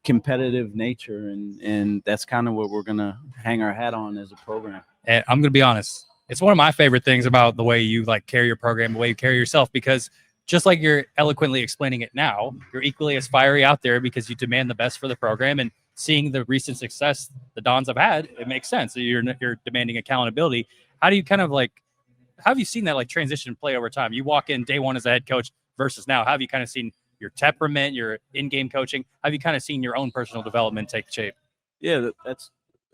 Speaker 4: competitive nature, and that's kind of what we're going to hang our hat on as a program.
Speaker 2: And I'm going to be honest, it's one of my favorite things about the way you carry your program, the way you carry yourself, because just like you're eloquently explaining it now, you're equally as fiery out there because you demand the best for the program. And seeing the recent success the Dons have had, it makes sense. So you're demanding accountability. How do you how have you seen that transition play over time? You walk in day one as a head coach versus now. How have you kind of seen your temperament, your in-game coaching? How have you kind of seen your own personal development take shape?
Speaker 4: Yeah, that's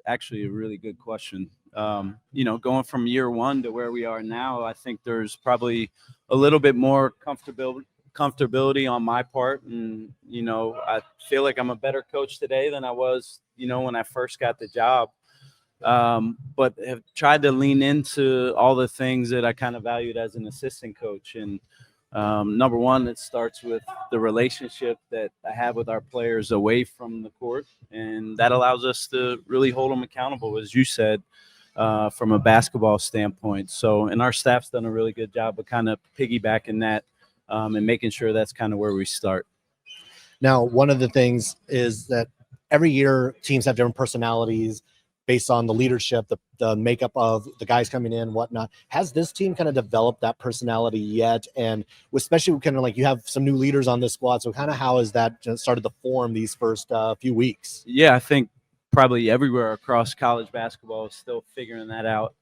Speaker 4: actually a really good question. Going from year one to where we are now, I think there's probably a little bit more comfortability on my part. And, I feel like I'm a better coach today than I was, when I first got the job. But have tried to lean into all the things that I kind of valued as an assistant coach. And number one, it starts with the relationship that I have with our players away from the court. And that allows us to really hold them accountable, as you said, from a basketball standpoint. So, and our staff's done a really good job of kind of piggybacking that and making sure that's kind of where we start.
Speaker 1: Now, one of the things is that every year teams have different personalities based on the leadership, the makeup of the guys coming in, whatnot. Has this team kind of developed that personality yet? And especially kind of you have some new leaders on this squad. So kind of how has that started to form these first few weeks?
Speaker 4: Yeah, I think probably everywhere across college basketball is still figuring that out,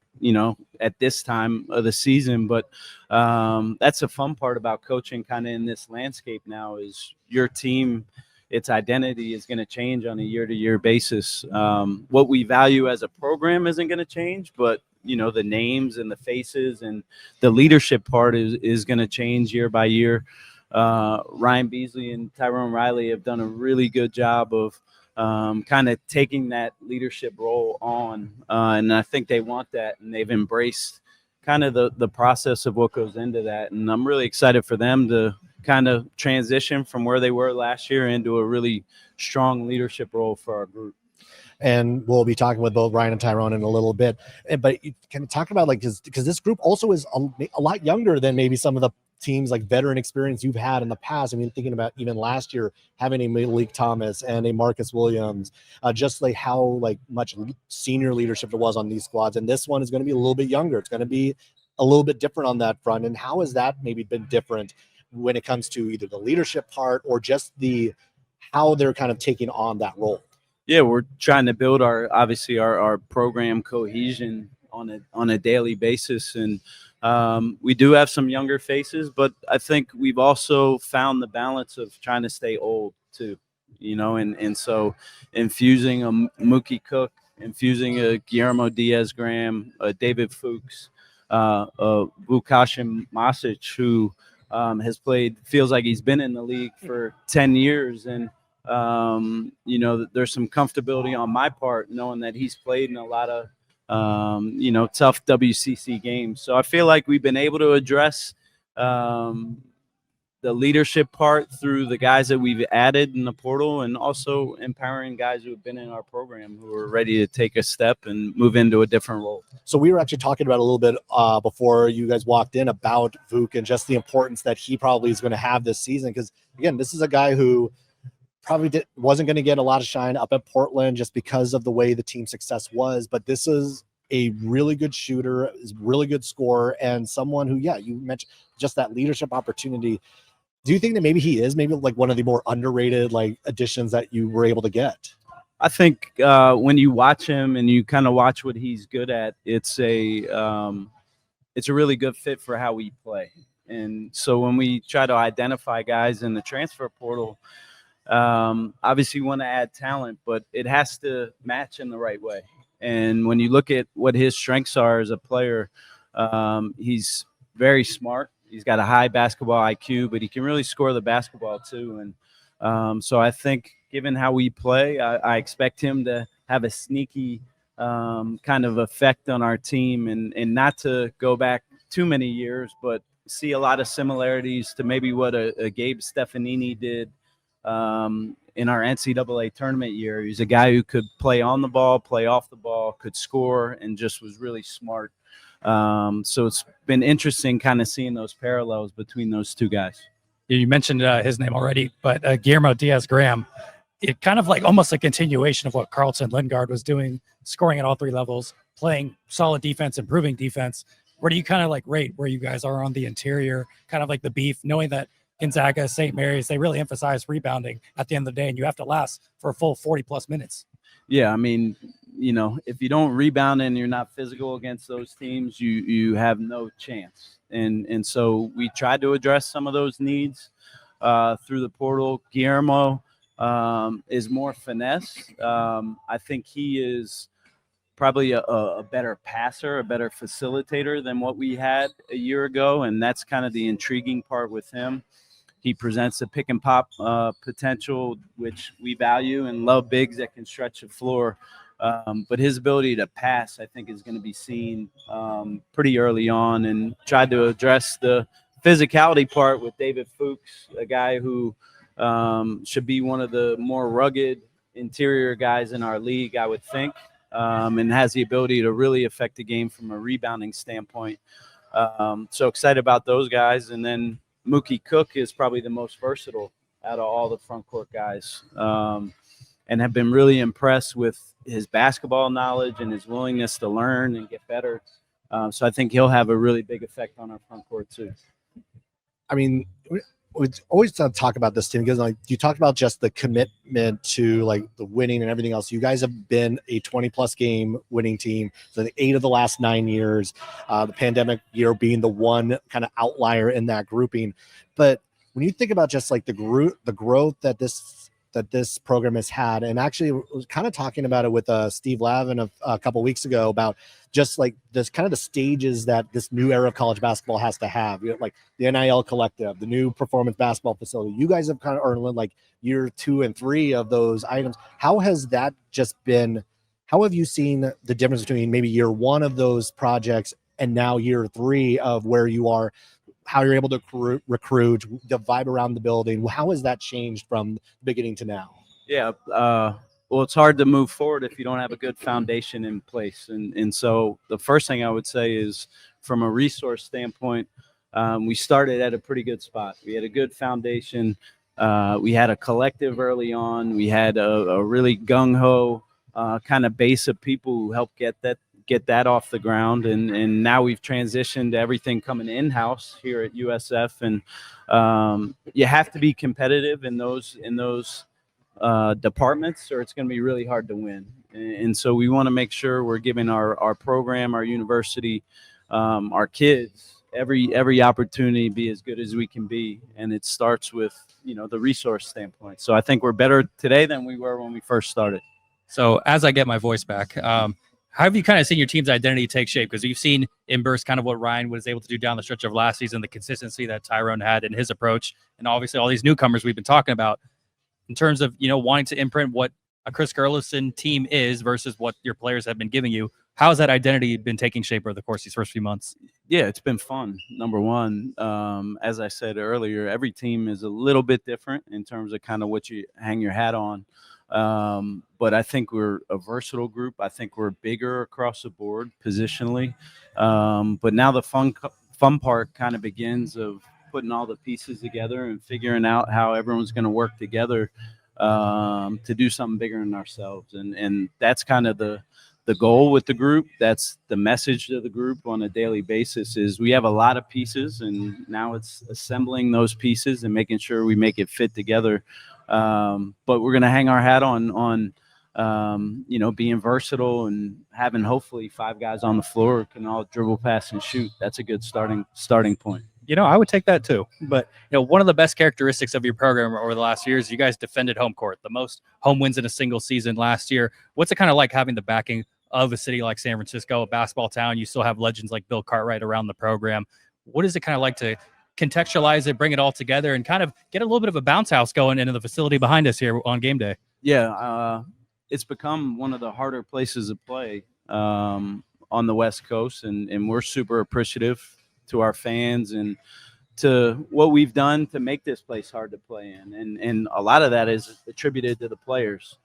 Speaker 4: at this time of the season. But that's a fun part about coaching kind of in this landscape now, is your team, its identity is going to change on a year-to-year basis. What we value as a program isn't going to change, but the names and the faces and the leadership part is going to change year by year. Ryan Beasley and Tyrone Riley have done a really good job of kind of taking that leadership role on, and I think they want that, and they've embraced kind of the process of what goes into that. And I'm really excited for them to kind of transition from where they were last year into a really strong leadership role for our group.
Speaker 1: And we'll be talking with both Ryan and Tyrone in a little bit. But you can talk about because this group also is a lot younger than maybe some of the teams veteran experience you've had in the past. I mean, thinking about even last year having a Malik Thomas and a Marcus Williams, just how much senior leadership there was on these squads. And this one is going to be a little bit younger. It's going to be a little bit different on that front. And how has that maybe been different when it comes to either the leadership part or just how they're kind of taking on that role?
Speaker 4: Yeah, we're trying to build our program cohesion on a daily basis. And we do have some younger faces, but I think we've also found the balance of trying to stay old too, and so infusing a Mookie Cook, infusing a Guillermo Diaz-Graham, David Fuchs, Vukašin Masic, who has played, feels like he's been in the league for 10 years. And, there's some comfortability on my part knowing that he's played in a lot of, tough WCC games. So I feel like we've been able to address the leadership part through the guys that we've added in the portal, and also empowering guys who have been in our program who are ready to take a step and move into a different role.
Speaker 1: So we were actually talking about a little bit before you guys walked in about Vuk and just the importance that he probably is going to have this season. Because again, this is a guy who probably wasn't going to get a lot of shine up at Portland just because of the way the team success was. But this is a really good shooter, is really good scorer, and someone who, yeah, you mentioned just that leadership opportunity. Do you think that maybe he is maybe like one of the more underrated like additions that you were able to get?
Speaker 4: I think when you watch him and you kind of watch what he's good at, it's a really good fit for how we play. And so when we try to identify guys in the transfer portal, obviously we want to add talent, but it has to match in the right way. And when you look at what his strengths are as a player, he's very smart. He's got a high basketball IQ, but he can really score the basketball too. And so I think given how we play, I expect him to have a sneaky kind of effect on our team, and not to go back too many years, but see a lot of similarities to maybe what a Gabe Stefanini did in our NCAA tournament year. He's a guy who could play on the ball, play off the ball, could score, and just was really smart. So it's been interesting kind of seeing those parallels between those two guys.
Speaker 5: You mentioned his name already, but Guillermo Diaz-Graham, it kind of like almost a continuation of what Carlton Lingard was doing, scoring at all three levels, playing solid defense, improving defense. Where do you kind of like rate where you guys are on the interior, kind of like the beef, knowing that Gonzaga, Saint Mary's, they really emphasize rebounding at the end of the day, and you have to last for a full 40-plus minutes?
Speaker 4: Yeah, I mean, you know, if you don't rebound and you're not physical against those teams, you have no chance. And so we tried to address some of those needs through the portal. Guillermo is more finesse. I think he is probably a better passer, a better facilitator than what we had a year ago, and that's kind of the intriguing part with him. He presents a pick and pop potential, which we value and love bigs that can stretch the floor. But his ability to pass, I think, is going to be seen pretty early on, and tried to address the physicality part with David Fuchs, a guy who should be one of the more rugged interior guys in our league, I would think, and has the ability to really affect the game from a rebounding standpoint. So excited about those guys. And then Mookie Cook is probably the most versatile out of all the front court guys, and have been really impressed with his basketball knowledge and his willingness to learn and get better. So I think he'll have a really big effect on our front court too.
Speaker 1: I mean, we always talk about this team because like you talked about just the commitment to like the winning and everything else. You guys have been a 20-plus game winning team. So the 8 of the last 9 years, the pandemic year being the one kind of outlier in that grouping. But when you think about just like the growth that this program has had, and actually was kind of talking about it with Steve Lavin a couple weeks ago about just like this kind of the stages that this new era of college basketball has to have, you know, like the NIL collective, the new performance basketball facility. You guys have kind of earned like year 2 and 3 of those items. How has that just been? How have you seen the difference between maybe year 1 of those projects and now year 3 of where you are? How you're able to recruit, the vibe around the building? How has that changed from the beginning to now?
Speaker 4: Yeah, well, it's hard to move forward if you don't have a good foundation in place. And so the first thing I would say is, from a resource standpoint, we started at a pretty good spot. We had a good foundation. We had a collective early on. We had a really gung-ho kind of base of people who helped get that off the ground, and now we've transitioned to everything coming in-house here at USF, and you have to be competitive in those departments, or it's going to be really hard to win. And so we want to make sure we're giving our program, our university, our kids every opportunity to be as good as we can be, and it starts with the resource standpoint. So I think we're better today than we were when we first started.
Speaker 5: So as I get my voice back, how have you kind of seen your team's identity take shape? Because you've seen in burst kind of what Ryan was able to do down the stretch of last season, the consistency that Tyrone had in his approach, and obviously all these newcomers we've been talking about in terms of, wanting to imprint what a Chris Gerlufsen team is versus what your players have been giving you. How has that identity been taking shape over the course of these first few months?
Speaker 4: Yeah, it's been fun. Number one, as I said earlier, every team is a little bit different in terms of kind of what you hang your hat on. But I think we're a versatile group. I think we're bigger across the board positionally. But now the fun part kind of begins of putting all the pieces together and figuring out how everyone's going to work together to do something bigger than ourselves. And that's kind of the goal with the group. That's the message to the group on a daily basis is we have a lot of pieces, and now it's assembling those pieces and making sure we make it fit together. But we're going to hang our hat on being versatile and having hopefully 5 guys on the floor who can all dribble, pass, and shoot. That's a good starting point.
Speaker 2: I would take that too. But, one of the best characteristics of your program over the last years, you guys defended home court, the most home wins in a single season last year. What's it kind of like having the backing of a city like San Francisco, a basketball town? You still have legends like Bill Cartwright around the program. What is it kind of like to contextualize it, bring it all together, and kind of get a little bit of a bounce house going into the facility behind us here on game day?
Speaker 4: Yeah, it's become one of the harder places to play on the West Coast, and we're super appreciative to our fans and to what we've done to make this place hard to play in. And a lot of that is attributed to the players.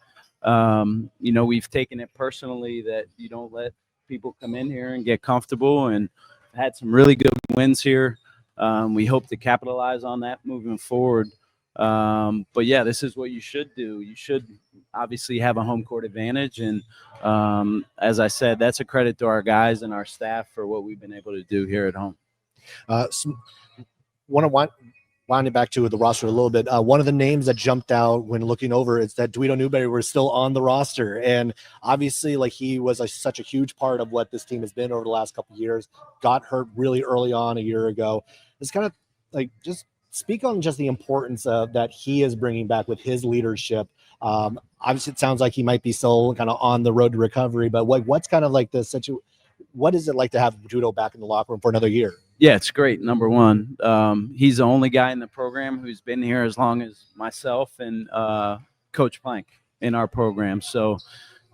Speaker 4: We've taken it personally that you don't let people come in here and get comfortable, and had some really good wins here. We hope to capitalize on that moving forward. But yeah, this is what you should do. You should obviously have a home court advantage. And as I said, that's a credit to our guys and our staff for what we've been able to do here at home.
Speaker 1: Wind it back to the roster a little bit. One of the names that jumped out when looking over is that Duito Newberry was still on the roster. And obviously, he was such a huge part of what this team has been over the last couple of years. Got hurt really early on a year ago. It's kind of just speak on just the importance of that he is bringing back with his leadership. Obviously, it sounds like he might be still kind of on the road to recovery, but what's kind of like the situation? What is it like to have Duito back in the locker room for another year?
Speaker 4: Yeah, it's great. Number one, he's the only guy in the program who's been here as long as myself and Coach Plank in our program. So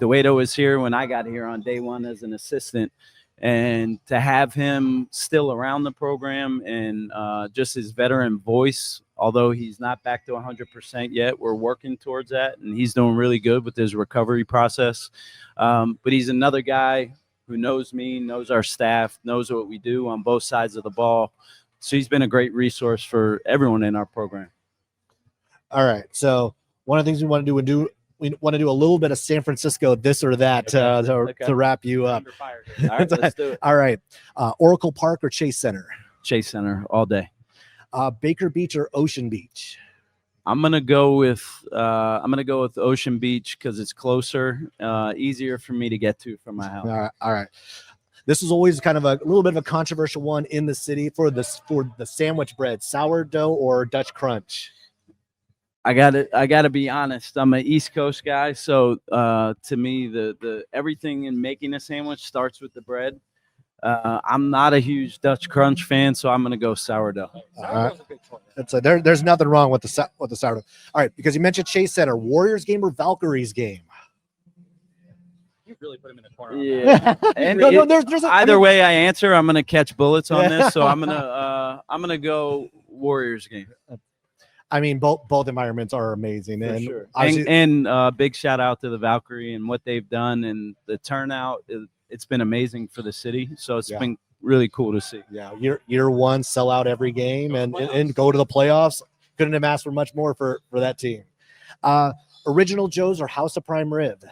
Speaker 4: Duito was here when I got here on day one as an assistant. And to have him still around the program and just his veteran voice, although he's not back to 100% yet, we're working towards that. And he's doing really good with his recovery process. But he's another guy who knows me, knows our staff, knows what we do on both sides of the ball. So he's been a great resource for everyone in our program.
Speaker 1: All right. So one of the things we want to do a little bit of San Francisco this or that to wrap you up.
Speaker 4: All right, let's do it.
Speaker 1: All right. Oracle Park or Chase Center?
Speaker 4: Chase Center all day.
Speaker 1: Baker Beach or Ocean Beach?
Speaker 4: I'm gonna go with Ocean Beach because it's closer, easier for me to get to from my house.
Speaker 1: All right. This is always kind of a little bit of a controversial one in the city for the sandwich bread, sourdough or Dutch crunch.
Speaker 4: I gotta be honest. I'm an East Coast guy, so to me, the everything in making a sandwich starts with the bread. I'm not a huge Dutch crunch fan, so I'm gonna go sourdough.
Speaker 1: There's nothing wrong with the sourdough. All right, because you mentioned Chase Center, Warriors game or Valkyries game?
Speaker 2: You really put him in the corner.
Speaker 4: Yeah. And there's either way I answer, I'm gonna catch bullets on this, so I'm gonna go Warriors game.
Speaker 1: I mean, both environments are amazing,
Speaker 4: For
Speaker 1: and
Speaker 4: sure. And big shout out to the Valkyrie and what they've done, and the turnout. It's been amazing for the city, so it's been really cool to see.
Speaker 1: Yeah, year one, sell out every game and go to the playoffs. Couldn't have asked for much more for that team. Original Joe's or House of Prime Rib?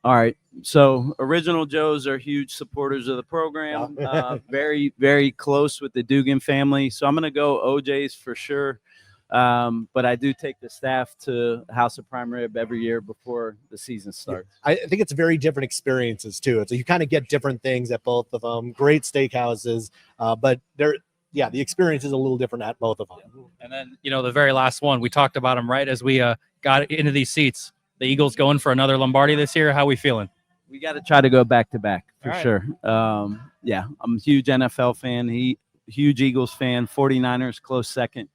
Speaker 4: All right, so Original Joe's are huge supporters of the program. Very, very close with the Dugan family, so I'm going to go OJ's for sure. But I do take the staff to House of Prime Rib every year before the season starts.
Speaker 1: I think it's very different experiences too. So you kind of get different things at both of them. Great steakhouses, but the experience is a little different at both of them.
Speaker 2: And then, the very last one, we talked about them right as we got into these seats. The Eagles going for another Lombardi this year. How are we feeling?
Speaker 4: We got to try to go back to back for
Speaker 2: right.
Speaker 4: sure. I'm a huge NFL fan. Huge Eagles fan. 49ers close second.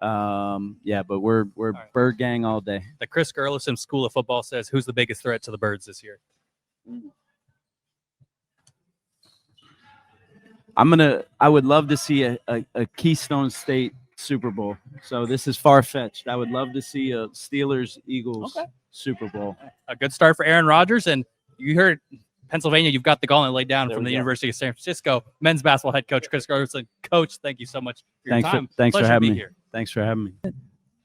Speaker 4: But we're right. Bird gang all day.
Speaker 2: The Chris Gerlufsen School of Football says, who's the biggest threat to the Birds this year?
Speaker 4: I would love to see a Keystone State Super Bowl. So this is far-fetched. I would love to see a Steelers-Eagles Super Bowl.
Speaker 2: A good start for Aaron Rodgers. And you heard Pennsylvania, you've got the gauntlet laid down from the University of San Francisco. Men's basketball head coach Chris Gerlufsen. Coach, thank you so much for your time.
Speaker 4: Thanks for
Speaker 2: Pleasure to
Speaker 4: having
Speaker 2: be
Speaker 4: me.
Speaker 2: here.
Speaker 4: Thanks for having me.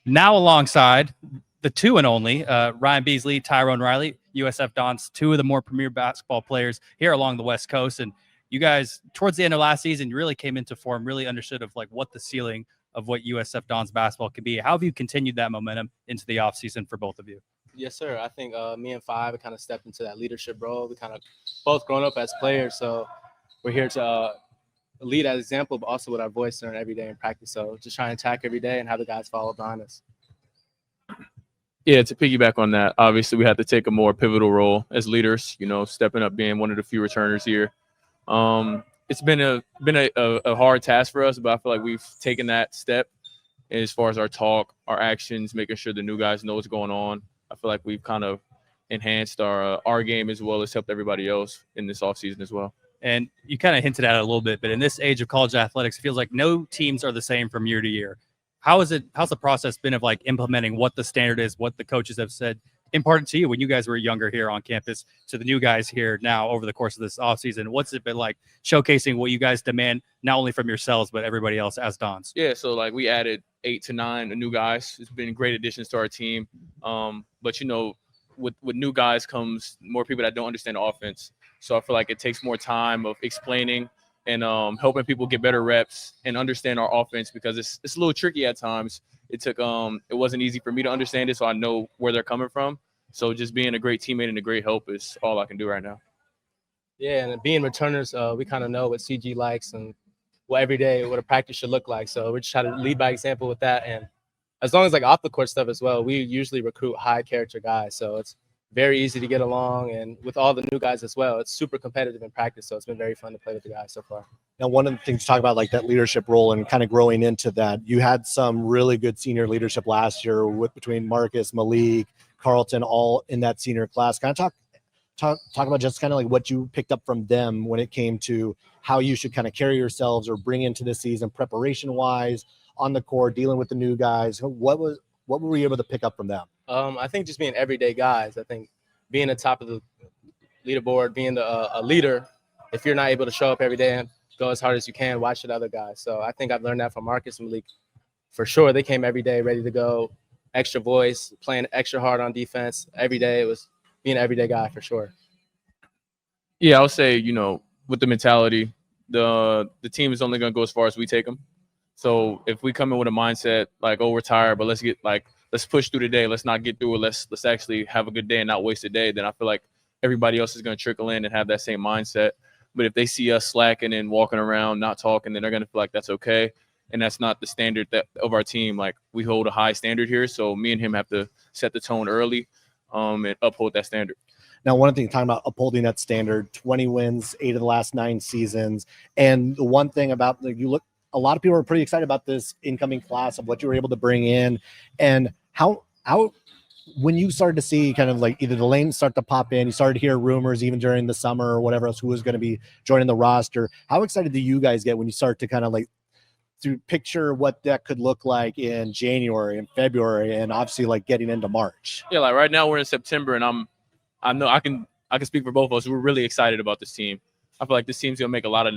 Speaker 2: Now alongside the two and only Ryan Beasley, Tyrone Riley, USF Dons, two of the more premier basketball players here along the West Coast. And you guys, towards the end of last season, really came into form, really understood of like what the ceiling of what USF Dons basketball could be. How have you continued that momentum into the offseason for both of you?
Speaker 6: Yes, sir. I think me and Five kind of stepped into that leadership role. We kind of both grown up as players, so we're here to lead as example, but also with our voice learn every day in practice. So just trying to attack every day and have the guys follow behind us.
Speaker 7: Yeah, to piggyback on that, obviously we have to take a more pivotal role as leaders, stepping up, being one of the few returners here. It's been a hard task for us, but I feel like we've taken that step as far as our talk, our actions, making sure the new guys know what's going on. I feel like we've kind of enhanced our game as well as helped everybody else in this offseason as well.
Speaker 2: And you kind of hinted at it a little bit, but in this age of college athletics, it feels like no teams are the same from year to year. How's the process been of like implementing what the standard is, what the coaches have said, important to you when you guys were younger here on campus to the new guys here now over the course of this offseason? What's it been like showcasing what you guys demand, not only from yourselves, but everybody else as Dons?
Speaker 7: Yeah, so like we added 8 to 9 new guys. It's been great additions to our team. But with new guys comes more people that don't understand the offense. So I feel like it takes more time of explaining and helping people get better reps and understand our offense, because it's a little tricky at times. It wasn't easy for me to understand it, so I know where they're coming from. So just being a great teammate and a great help is all I can do right now.
Speaker 6: Yeah, and being returners, we kind of know what CG likes and what a practice should look like. So we're just trying to lead by example with that. And as long as like off the court stuff as well, we usually recruit high character guys. So it's very easy to get along, and with all the new guys as well, it's super competitive in practice. So it's been very fun to play with the guys so far.
Speaker 1: Now, one of the things to talk about, like that leadership role and kind of growing into that, you had some really good senior leadership last year between Marcus, Malik, Carlton, all in that senior class. Kind of talk about just kind of like what you picked up from them when it came to how you should kind of carry yourselves or bring into this season preparation wise on the court, dealing with the new guys. What were you able to pick up from them?
Speaker 6: I think just being everyday guys. I think being the top of the leaderboard, being a leader, if you're not able to show up every day and go as hard as you can, why should other guys? So I think I've learned that from Marcus and Malik. For sure, they came every day ready to go, extra voice, playing extra hard on defense. Every day it was being an everyday guy for sure.
Speaker 7: Yeah, I would say, with the mentality, the team is only going to go as far as we take them. So if we come in with a mindset like, oh, we're tired, but let's push through the day. Let's not get through it. Let's actually have a good day and not waste a day. Then I feel like everybody else is going to trickle in and have that same mindset. But if they see us slacking and walking around, not talking, then they're going to feel like that's okay. And that's not the standard of our team. Like, we hold a high standard here. So me and him have to set the tone early and uphold that standard.
Speaker 1: Now, one thing talking about upholding that standard, 20 wins, 8 of the last 9 seasons. And the one thing about a lot of people are pretty excited about this incoming class of what you were able to bring in, and how when you started to see kind of like either the lanes start to pop in, you started to hear rumors even during the summer or whatever else, who was going to be joining the roster. How excited do you guys get when you start to kind of like to picture what that could look like in January and February and obviously like getting into March?
Speaker 7: Yeah, like right now we're in September, and I know I can speak for both of us. We're really excited about this team. I feel like this team's gonna make a lot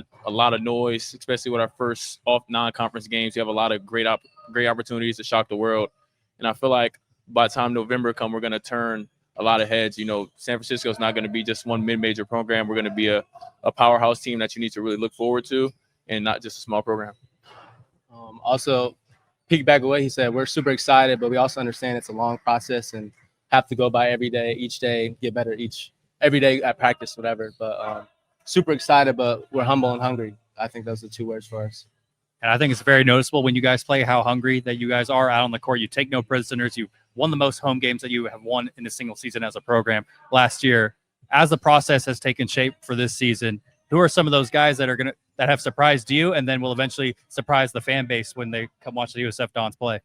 Speaker 7: of noise, especially with our first off non-conference games. You have a lot of great opportunities to shock the world, and I feel like by the time November comes, we're gonna turn a lot of heads. San Francisco is not gonna be just one mid-major program. We're gonna be a powerhouse team that you need to really look forward to, and not just a small program.
Speaker 6: Also, piggyback what he said, we're super excited, but we also understand it's a long process and have to go by every day, each day, get better every day at practice, whatever. But super excited, but we're humble and hungry. I think those are the 2 words for us.
Speaker 2: And I think it's very noticeable when you guys play how hungry that you guys are out on the court. You take no prisoners. You won the most home games that you have won in a single season as a program last year. As the process has taken shape for this season, who are some of those guys that have surprised you and then will eventually surprise the fan base when they come watch the USF Dons play?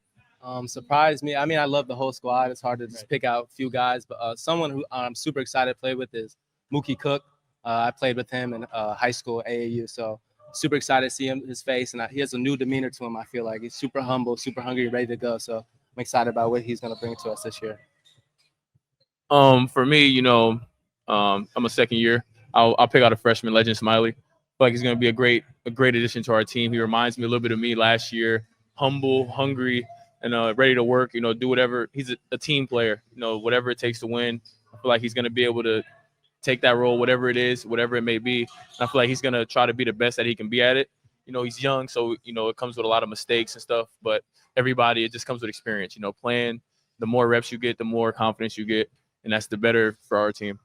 Speaker 6: Surprised me. I mean, I love the whole squad. It's hard to just pick out a few guys, but someone who I'm super excited to play with is Mookie Cook. I played with him in high school, AAU. So super excited to see his face, and he has a new demeanor to him. I feel like he's super humble, super hungry, ready to go. So I'm excited about what he's going to bring to us this year.
Speaker 7: For me, I'm a second year. I'll pick out a freshman, Legend Smiley. I feel like he's going to be a great addition to our team. He reminds me a little bit of me last year. Humble, hungry, and ready to work. Do whatever. He's a team player. Whatever it takes to win. I feel like he's going to be able to take that role, whatever it is, whatever it may be. And I feel like he's going to try to be the best that he can be at it. He's young, so it comes with a lot of mistakes and stuff. But it just comes with experience. Playing. The more reps you get, the more confidence you get, and that's the better for our team.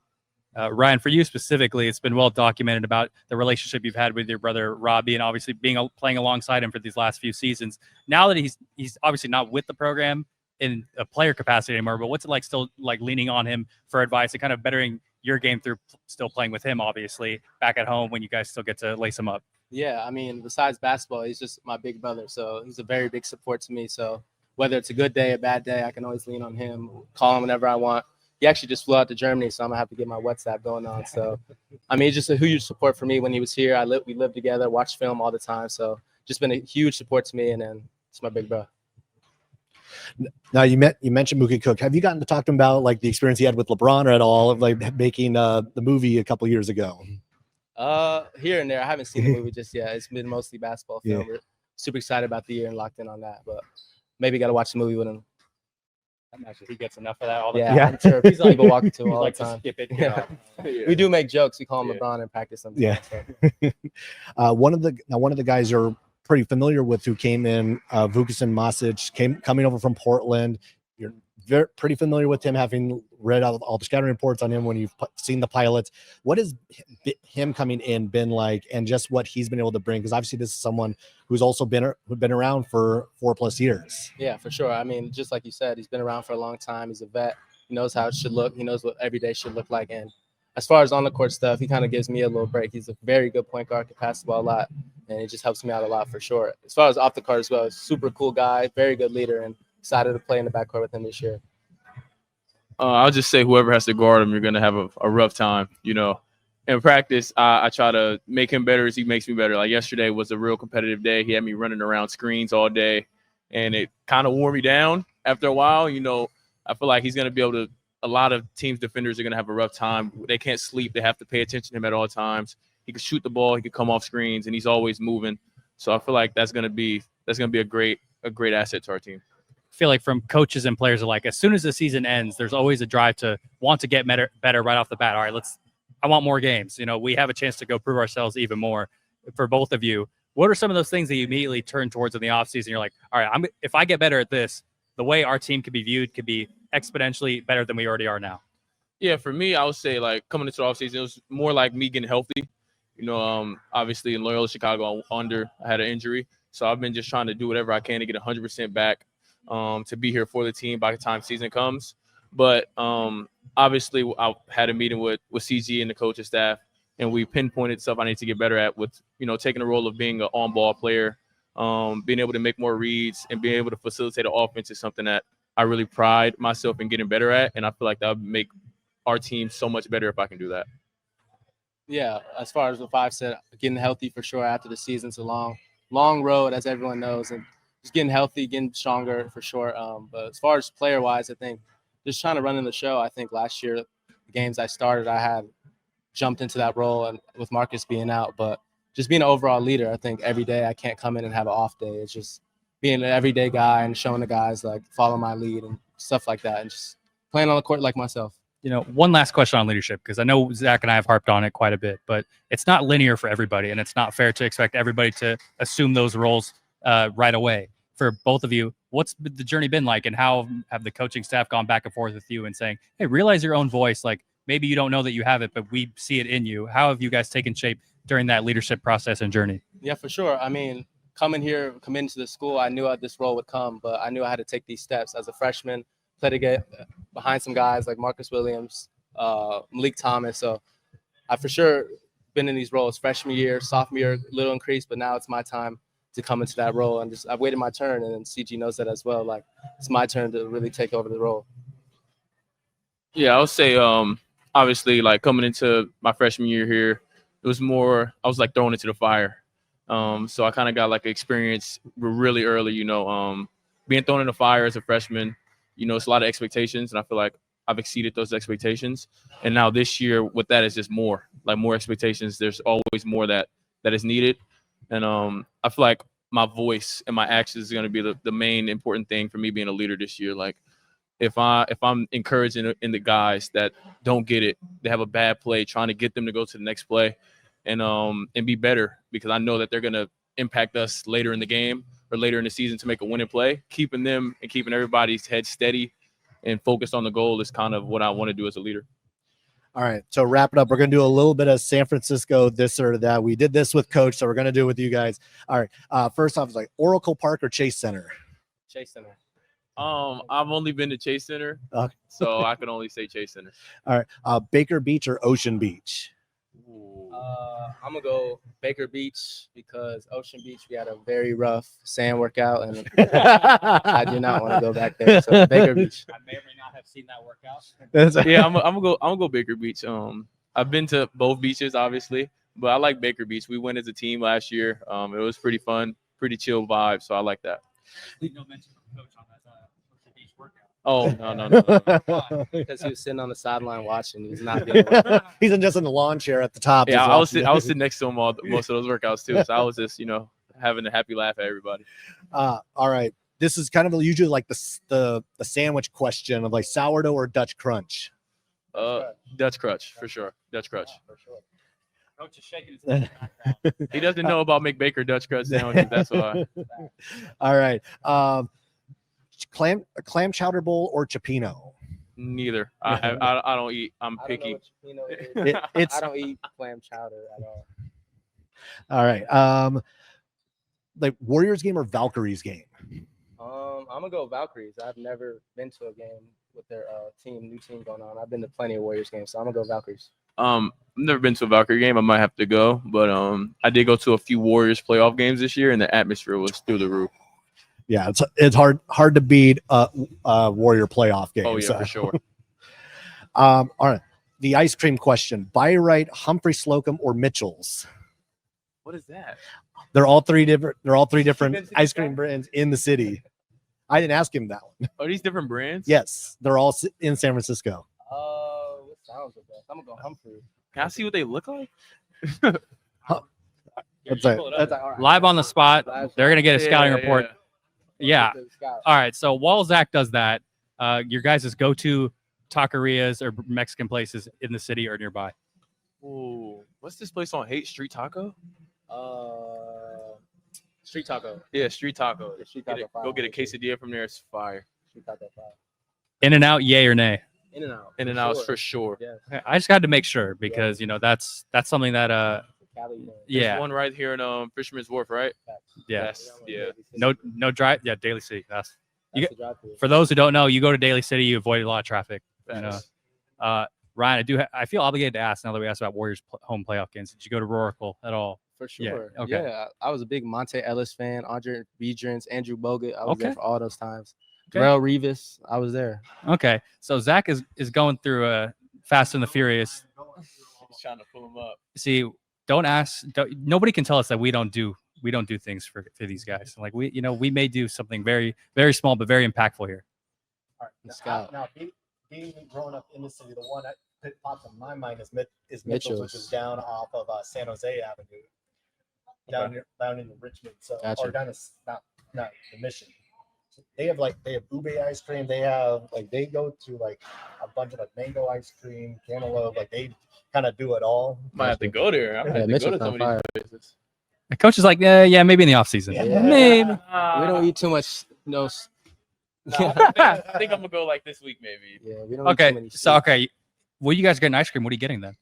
Speaker 2: Ryan, for you specifically, it's been well documented about the relationship you've had with your brother Robbie, and obviously playing alongside him for these last few seasons. Now that he's obviously not with the program in a player capacity anymore, but what's it like still like leaning on him for advice and kind of bettering your game through still playing with him, obviously, back at home when you guys still get to lace him up?
Speaker 6: Yeah, I mean, besides basketball, he's just my big brother, so he's a very big support to me. So whether it's a good day, a bad day, I can always lean on him, call him whenever I want. He actually just flew out to Germany, so I'm going to have to get my WhatsApp going on. So, I mean, just a huge support for me when he was here. We lived together, watched film all the time. So, just been a huge support to me, and then it's my big bro.
Speaker 1: Now, you mentioned Mookie Cook. Have you gotten to talk to him about like the experience he had with LeBron or at all, like making the movie a couple years ago?
Speaker 6: Here and there. I haven't seen the movie just yet. It's been mostly basketball film.
Speaker 1: Yeah.
Speaker 6: We're super excited about the year and locked in on that, but maybe got to watch the movie with him.
Speaker 2: I'm not sure he gets enough of that all the
Speaker 6: Yeah,
Speaker 2: time.
Speaker 6: I'm sure he's like walking to all the
Speaker 2: Like to
Speaker 6: time.
Speaker 2: skip it.
Speaker 6: Yeah.
Speaker 7: Yeah.
Speaker 6: We do make jokes. We call him LeBron in practice sometimes.
Speaker 1: Yeah.
Speaker 6: So.
Speaker 1: One of the guys you're pretty familiar with who came in, Vukasin Masic, coming over from Portland. You're pretty familiar with him, having read all the scouting reports on him when you've seen the pilots. What has him coming in been like, and just what he's been able to bring? Because obviously this is someone who's also been around for 4+ years.
Speaker 6: Yeah, for sure. I mean, just like you said, he's been around for a long time. He's a vet. He knows how it should look. He knows what every day should look like. And as far as on the court stuff, he kind of gives me a little break. He's a very good point guard, can pass the ball a lot, and it just helps me out a lot for sure. As far as off the court as well, super cool guy, very good leader, and excited to play in the backcourt with him this year.
Speaker 7: I'll just say whoever has to guard him, you're going to have a rough time. In practice, I try to make him better as he makes me better. Like yesterday was a real competitive day. He had me running around screens all day, and it kind of wore me down after a while. I feel like he's going to be able to – a lot of teams' defenders are going to have a rough time. They can't sleep. They have to pay attention to him at all times. He can shoot the ball. He can come off screens, and he's always moving. So I feel like that's going to be a great asset to our team.
Speaker 2: Feel like from coaches and players alike, as soon as the season ends, there's always a drive to want to get better right off the bat. All right, I want more games. We have a chance to go prove ourselves even more. For both of you, what are some of those things that you immediately turn towards in the offseason? You're like, all right, if I get better at this, the way our team could be viewed could be exponentially better than we already are now.
Speaker 7: Yeah, for me, I would say like coming into the offseason, it was more like me getting healthy. Obviously in Loyola Chicago, I had an injury. So I've been just trying to do whatever I can to get 100% back. To be here for the team by the time season comes. But obviously I had a meeting with CG and the coaching staff, and we pinpointed stuff I need to get better at with, taking the role of being an on-ball player, being able to make more reads and being able to facilitate an offense is something that I really pride myself in getting better at. And I feel like that would make our team so much better if I can do that.
Speaker 6: Yeah, as far as what I've said, getting healthy for sure after the season's a long road, as everyone knows, and just getting healthy, getting stronger for sure. But as far as player-wise, I think just trying to run in the show. I think last year, the games I started, I had jumped into that role, and with Marcus being out. But just being an overall leader, I think every day I can't come in and have an off day. It's just being an everyday guy and showing the guys, like, follow my lead and stuff like that, and just playing on the court like myself.
Speaker 2: One last question on leadership, because I know Zach and I have harped on it quite a bit, but it's not linear for everybody, and it's not fair to expect everybody to assume those roles right away. For both of you, what's the journey been like, and how have the coaching staff gone back and forth with you and saying, hey, realize your own voice? Like, maybe you don't know that you have it, but we see it in you. How have you guys taken shape during that leadership process and journey? Yeah,
Speaker 6: for sure. I mean, coming into the school, I knew this role would come, but I knew I had to take these steps as a freshman, play to get behind some guys like Marcus Williams, Malik Thomas. So I for sure been in these roles freshman year, sophomore year, little increase, but now it's my time to come into that role, and just I've waited my turn, and CG knows that as well. Like, it's my turn to really take over the role.
Speaker 7: Yeah, I would say obviously like coming into my freshman year here, it was more I was like thrown into the fire. So I kind of got like experience really early, being thrown in the fire as a freshman. It's a lot of expectations, and I feel like I've exceeded those expectations. And now this year with that is just more expectations. There's always more that is needed. And I feel like my voice and my actions is going to be the main important thing for me being a leader this year. Like if I'm encouraging in the guys that don't get it, they have a bad play, trying to get them to go to the next play and be better, because I know that they're going to impact us later in the game or later in the season to make a winning play. Keeping them and keeping everybody's head steady and focused on the goal is kind of what I want to do as a leader.
Speaker 1: All right, so wrap it up. We're going to do a little bit of San Francisco, this or that. We did this with Coach, so we're going to do it with you guys. All right, first off, it's like Oracle Park or Chase Center?
Speaker 6: Chase Center.
Speaker 7: I've only been to Chase Center,
Speaker 1: Okay.
Speaker 7: so I can only say Chase Center.
Speaker 1: All right, Baker Beach or Ocean Beach?
Speaker 6: I'm gonna go Baker Beach because Ocean Beach we had a very rough sand workout, and I do not want to go back there. So Baker Beach.
Speaker 2: I may or may not have seen that workout.
Speaker 7: Yeah, I'm gonna go Baker Beach. I've been to both beaches, obviously, but I like Baker Beach. We went as a team last year. It was pretty fun, pretty chill vibe, so I like that.
Speaker 2: No mention of Coach on that Ocean Beach workout.
Speaker 7: Oh no.
Speaker 6: Because he was sitting on the sideline watching. He's not doing it.
Speaker 1: He's just in the lawn chair at the top.
Speaker 7: Yeah,
Speaker 1: just
Speaker 7: I was
Speaker 1: watching.
Speaker 7: sitting next to him most of those workouts too. So I was just having a happy laugh at everybody.
Speaker 1: All right, this is kind of usually like the sandwich question of like sourdough or Dutch crunch.
Speaker 7: Dutch crunch for sure. Dutch crunch.
Speaker 2: Coach is shaking his head.
Speaker 7: He doesn't know about McBaker Dutch crunch sandwiches. That's why.
Speaker 1: All right, clam chowder bowl or Cioppino?
Speaker 7: Neither. I don't eat. I'm
Speaker 6: I don't know
Speaker 7: picky.
Speaker 6: what Cioppino is.
Speaker 1: It's
Speaker 6: I don't eat clam chowder at all.
Speaker 1: all right. Like Warriors game or Valkyries game?
Speaker 6: I'm gonna go Valkyries. I've never been to a game with their new team going on. I've been to plenty of Warriors games, so I'm gonna go Valkyries.
Speaker 7: I've never been to a Valkyrie game. I might have to go, but I did go to a few Warriors playoff games this year, and the atmosphere was through the roof.
Speaker 1: Yeah, it's hard to beat a Warrior playoff game.
Speaker 7: Oh yeah,
Speaker 1: so.
Speaker 7: for sure.
Speaker 1: All right, the ice cream question: Byright, Humphrey Slocum, or Mitchell's?
Speaker 7: What is that?
Speaker 1: They're all three different
Speaker 7: been to
Speaker 1: ice
Speaker 7: this
Speaker 1: cream
Speaker 7: guy?
Speaker 1: brands in the city. I didn't ask him that one.
Speaker 7: Are these different brands?
Speaker 1: Yes, they're all in San Francisco.
Speaker 6: What sounds the best? I'm gonna go Humphrey.
Speaker 7: Can I see what they look like?
Speaker 1: That's it.
Speaker 6: All right.
Speaker 2: Live on the spot. They're gonna get a scouting report. Yeah.
Speaker 6: Good scout.
Speaker 2: All right. So while Zach does that, your guys' go-to taquerias or Mexican places in the city or nearby.
Speaker 7: Ooh, what's this place on Haight? Street Taco?
Speaker 6: Street taco.
Speaker 7: Yeah, Street Taco.
Speaker 6: Yeah, Street
Speaker 7: Get
Speaker 6: Taco
Speaker 7: it-
Speaker 6: fire.
Speaker 7: go get a quesadilla from there. It's fire.
Speaker 6: Street taco fire.
Speaker 2: In-N-Out, yay or nay?
Speaker 6: In and out.
Speaker 7: In and out for sure.
Speaker 6: Yeah.
Speaker 2: I just had to make sure because that's something that
Speaker 6: Cali.
Speaker 7: There's
Speaker 2: yeah
Speaker 7: one right here in Fisherman's Wharf, right?
Speaker 2: yeah
Speaker 7: Yes. Yeah.
Speaker 2: no drive yeah Daly City. That's
Speaker 6: That's the drive-thru.
Speaker 2: for those who don't know, you go to Daly City, you avoid a lot of traffic. You know.
Speaker 7: Facts.
Speaker 2: Ryan, I feel obligated to ask now that we asked about Warriors home playoff games. Did you go to Roracle at all?
Speaker 6: For
Speaker 2: Yeah,
Speaker 6: sure.
Speaker 2: okay.
Speaker 6: Yeah, I was a big Monte Ellis fan. Andre Biedrins, Andrew Bogut. I was there
Speaker 2: Okay.
Speaker 6: for all those times.
Speaker 2: Okay.
Speaker 6: Darrell Revis. I was there.
Speaker 2: Okay, so Zach is going through a Fast and the Furious.
Speaker 7: He's trying to pull him up.
Speaker 2: See, nobody can tell us that we don't do things for these guys. Like we may do something very, very small but very impactful here.
Speaker 1: All
Speaker 6: The scout.
Speaker 1: Now, being growing up in the city, the one that pops in my mind is Mitchell's,
Speaker 6: Mitchell's.
Speaker 1: which is down off of San Jose Avenue, down in Richmond. So,
Speaker 6: Gotcha.
Speaker 1: or down in not the Mission. They have ube ice cream. They have they go to a bunch of mango ice cream, cantaloupe. They kind of do it all.
Speaker 7: Might have to go there. I might have to go
Speaker 6: Mitchell's
Speaker 7: to some
Speaker 6: on
Speaker 7: of
Speaker 6: fire.
Speaker 7: these places.
Speaker 2: The coach is like, yeah, maybe in the off season.
Speaker 1: Yeah.
Speaker 2: Maybe.
Speaker 6: We don't eat too much. No.
Speaker 7: I think I'm gonna go like this week, maybe.
Speaker 6: Yeah, we don't. Eat too
Speaker 2: Okay,
Speaker 6: many
Speaker 2: so
Speaker 6: sweets.
Speaker 2: okay, well, you guys getting ice cream. What are you getting then?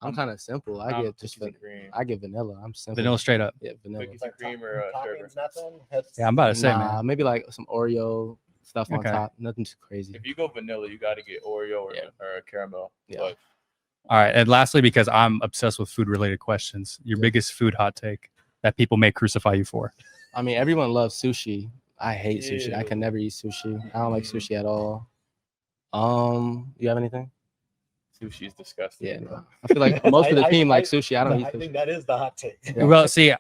Speaker 6: I'm kind of simple. I
Speaker 7: I'm
Speaker 6: get just
Speaker 7: cookies and cream.
Speaker 6: I get vanilla. I'm simple.
Speaker 2: Vanilla straight up.
Speaker 6: Yeah, vanilla.
Speaker 7: Cookies and cream or sherbet.
Speaker 1: Toppings, nothing.
Speaker 2: Yeah, I'm about to say,
Speaker 6: Nah,
Speaker 2: man.
Speaker 6: maybe some Oreo stuff on
Speaker 2: Okay.
Speaker 6: top. Nothing too crazy.
Speaker 7: If you go vanilla, you got to get Oreo or,
Speaker 6: Yeah.
Speaker 7: or caramel.
Speaker 6: Yeah.
Speaker 7: But
Speaker 2: All right, and lastly, because I'm obsessed with food-related questions, your
Speaker 6: Yeah.
Speaker 2: biggest food hot take that people may crucify you for.
Speaker 6: I mean, everyone loves sushi. I hate sushi. I
Speaker 7: Ew.
Speaker 6: can never eat sushi. I don't like
Speaker 7: Mm.
Speaker 6: sushi at all. You have anything?
Speaker 7: Sushi is disgusting.
Speaker 6: Yeah, no. I feel like most of the team like sushi. I don't eat sushi.
Speaker 1: that is the hot take.
Speaker 2: Well, see,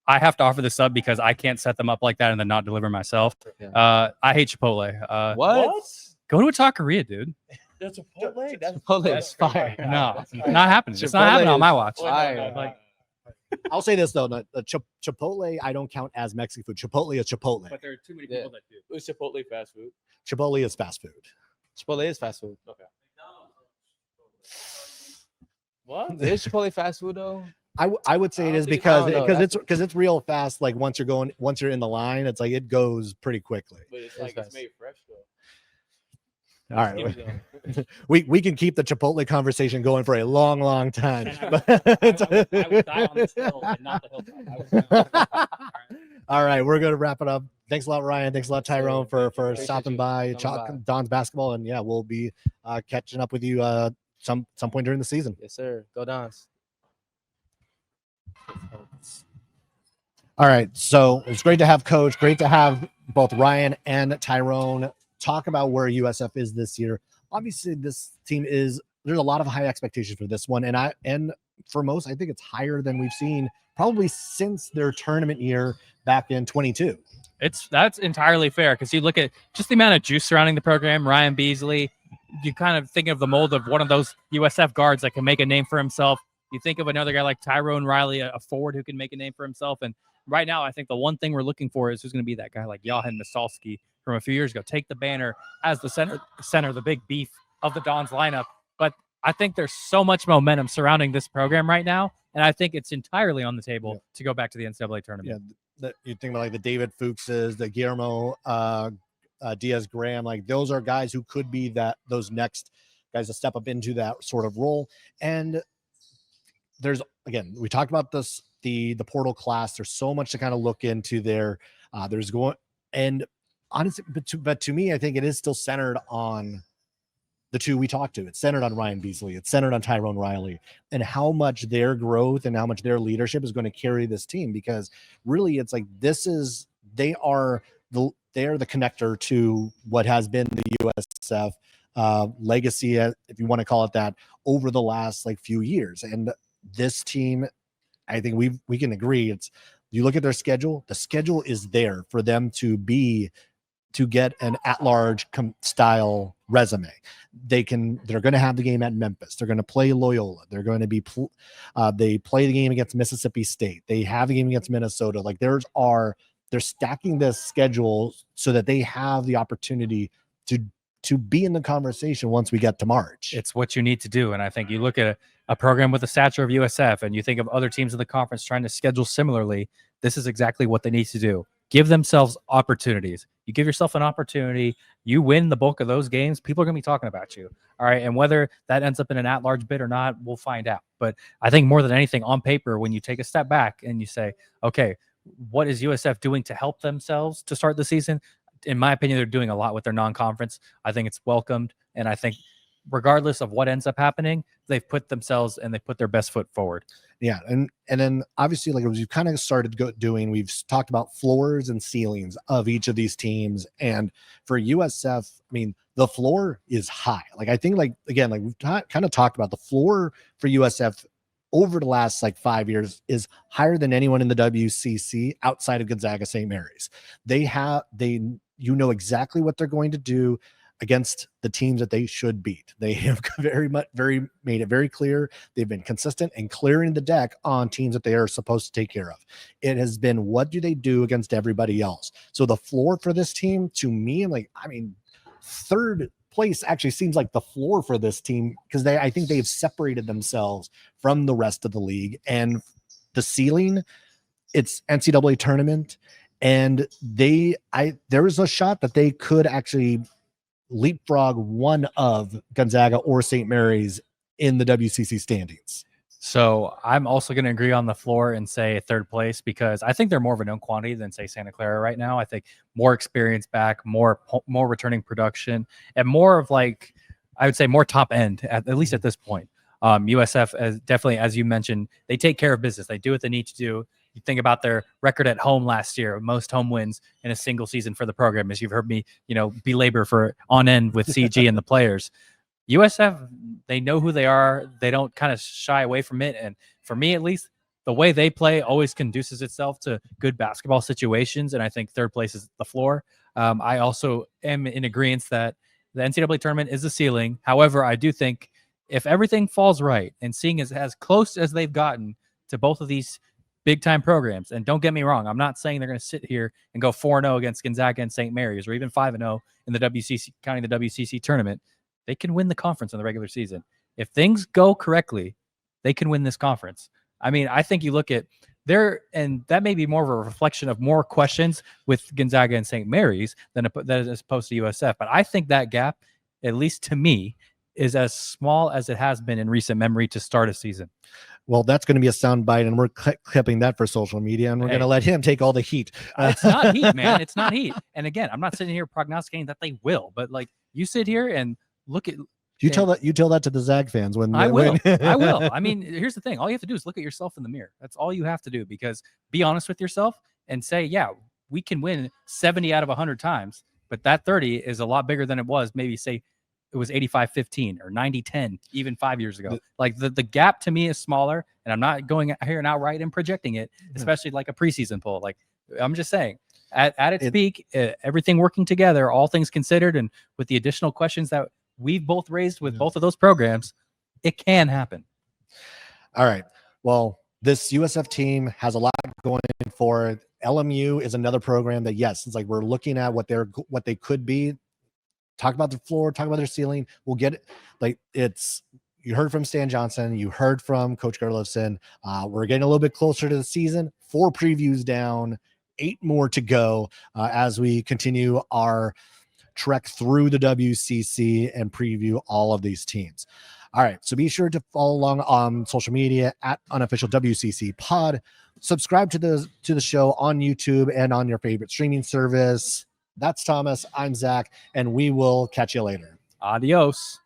Speaker 2: I have to offer this up because I can't set them up like that and then not deliver myself.
Speaker 6: Yeah.
Speaker 2: I hate Chipotle.
Speaker 6: What?
Speaker 2: Go to a taqueria, dude.
Speaker 1: That's Chipotle. That's
Speaker 6: Chipotle is fire.
Speaker 2: No, it's not happening. It's not happening on my watch.
Speaker 6: Fire.
Speaker 2: Like,
Speaker 1: I'll say this though, the Chipotle I don't count as Mexican food. Chipotle is Chipotle.
Speaker 2: but there are too many
Speaker 6: Yeah.
Speaker 2: people that do.
Speaker 7: Is Chipotle fast food?
Speaker 1: Chipotle is fast food.
Speaker 6: Chipotle is fast food.
Speaker 7: Okay.
Speaker 6: What? Is Chipotle fast food though?
Speaker 1: I would say it is
Speaker 6: think-
Speaker 1: because
Speaker 6: I don't know.
Speaker 1: it's real fast. Like once you're in the line, it's like it goes pretty quickly.
Speaker 7: But it's
Speaker 6: It's
Speaker 7: like it's
Speaker 6: fast.
Speaker 7: made fresh though.
Speaker 1: All right, we can keep the Chipotle conversation going for a long time.
Speaker 2: I would die on this hill and not the hilltop.
Speaker 1: All right, we're gonna wrap it up. Thanks a lot, Ryan. Thanks a lot, Tyrone, for
Speaker 6: Appreciate
Speaker 1: stopping
Speaker 6: you
Speaker 1: by
Speaker 6: coming by.
Speaker 1: Don's basketball, and yeah, we'll be catching up with you some point during the season.
Speaker 6: Yes, sir. Go Dons.
Speaker 1: All right, so it's great to have Coach. Great to have both Ryan and Tyrone talk about where USF is this year. Obviously, this team there's a lot of high expectations for this one, and for most, I think it's higher than we've seen probably since their tournament year back in 22.
Speaker 2: That's entirely fair because you look at just the amount of juice surrounding the program. Ryan Beasley, you kind of think of the mold of one of those USF guards that can make a name for himself. You think of another guy like Tyrone Riley, a forward who can make a name for himself. And right now, I think the one thing we're looking for is who's going to be that guy like Johan Misalski from a few years ago. Take the banner as the center, the big beef of the Dons lineup. But I think there's so much momentum surrounding this program right now, and I think it's entirely on the table to go back to the NCAA tournament.
Speaker 1: Yeah, you think about like the David Fuchses, the Guillermo Diaz Graham, like those are guys who could be those next guys to step up into that sort of role. And there's, again, we talked about this, the portal class. There's so much to kind of look into there. There's going, and honestly, but to me, I think it is still centered on the two we talked to. It's centered on Ryan Beasley. It's centered on Tyrone Riley, and how much their growth and how much their leadership is going to carry this team. Because really, it's like they are the connector to what has been the USF legacy, if you want to call it that, over the last like few years. And this team, I think we can agree, you look at their schedule. The schedule is there for them to get an at-large style resume. They're going to have the game at Memphis. They're going to play Loyola. They're going to be they play the game against Mississippi State. They have the game against Minnesota. Like they're stacking this schedule so that they have the opportunity to be in the conversation once we get to March.
Speaker 2: It's what you need to do. And I think you look at a program with the stature of USF and you think of other teams in the conference trying to schedule similarly. This is exactly what they need to do. Give themselves opportunities. You give yourself an opportunity, you win the bulk of those games, people are going to be talking about you. All right. And whether that ends up in an at-large bid or not, we'll find out. But I think more than anything, on paper, when you take a step back and you say, okay, what is USF doing to help themselves to start the season? In my opinion, they're doing a lot with their non-conference. I think it's welcomed. And I think regardless of what ends up happening, they've put themselves and they put their best foot forward.
Speaker 1: Yeah. And then obviously, like we've kind of started doing, we've talked about floors and ceilings of each of these teams. And for USF, I mean, the floor is high. Like, I think, like, again, like we've kind of talked about, the floor for USF over the last like 5 years is higher than anyone in the WCC outside of Gonzaga Saint Mary's. You know exactly what they're going to do against the teams that they should beat. They have made it very clear. They've been consistent and clearing the deck on teams that they are supposed to take care of. It has been, what do they do against everybody else? So the floor for this team, to me, third place actually seems like the floor for this team, because I think they've separated themselves from the rest of the league. And the ceiling, it's NCAA tournament. And there is a shot that they could actually leapfrog one of Gonzaga or St. Mary's in the WCC standings.
Speaker 2: So I'm also going to agree on the floor and say third place, because I think they're more of a known quantity than, say, Santa Clara right now. I think more experience back, more returning production, and more of, like, I would say more top end, at least at this point. USF, definitely, as you mentioned, they take care of business. They do what they need to do. You think about their record at home last year, most home wins in a single season for the program, as you've heard me, belabor for on end with CG and the players. USF, they know who they are. They don't kind of shy away from it. And for me, at least, the way they play always conduces itself to good basketball situations. And I think third place is the floor. I also am in agreement that the NCAA tournament is the ceiling. However, I do think if everything falls right and seeing as close as they've gotten to both of these big time programs, and don't get me wrong, I'm not saying they're going to sit here and go 4-0 against Gonzaga and Saint Mary's or even 5-0 in the WCC, counting the WCC tournament. They can win the conference in the regular season. If things go correctly, they can win this conference. I mean, I think you look at there, and that may be more of a reflection of more questions with Gonzaga and Saint Mary's than as opposed to USF. But I think that gap, at least to me, is as small as it has been in recent memory to start a season.
Speaker 1: Well, that's going to be a soundbite, and we're clipping that for social media, and we're going to let him take all the heat.
Speaker 2: It's not heat, man. It's not heat. And again, I'm not sitting here prognosticating that they will, but like you sit here and look at
Speaker 1: you tell that to the Zag fans when
Speaker 2: I
Speaker 1: they
Speaker 2: will.
Speaker 1: win.
Speaker 2: I will. I mean, here's the thing. All you have to do is look at yourself in the mirror. That's all you have to do, because be honest with yourself and say, yeah, we can win 70 out of 100 times, but that 30 is a lot bigger than it was. Maybe say it was 85-15 or 90-10, even 5 years ago. Like the gap to me is smaller, and I'm not going here and outright and projecting it, especially like a preseason poll. Like I'm just saying at its peak, everything working together, all things considered, and with the additional questions that we've both raised with both of those programs, it can happen.
Speaker 1: All right. Well, this USF team has a lot going for it. LMU is another program that, yes, it's like we're looking at what they could be. Talk about the floor, talk about their ceiling. We'll get it. Like you heard from Stan Johnson, you heard from Coach Gerlufsen. We're getting a little bit closer to the season. 4 previews down, 8 more to go as we continue our trek through the WCC and preview all of these teams. All right, so be sure to follow along on social media at unofficial WCC pod. Subscribe to the show on YouTube and on your favorite streaming service. That's Thomas. I'm Zach, and we will catch you later.
Speaker 2: Adios.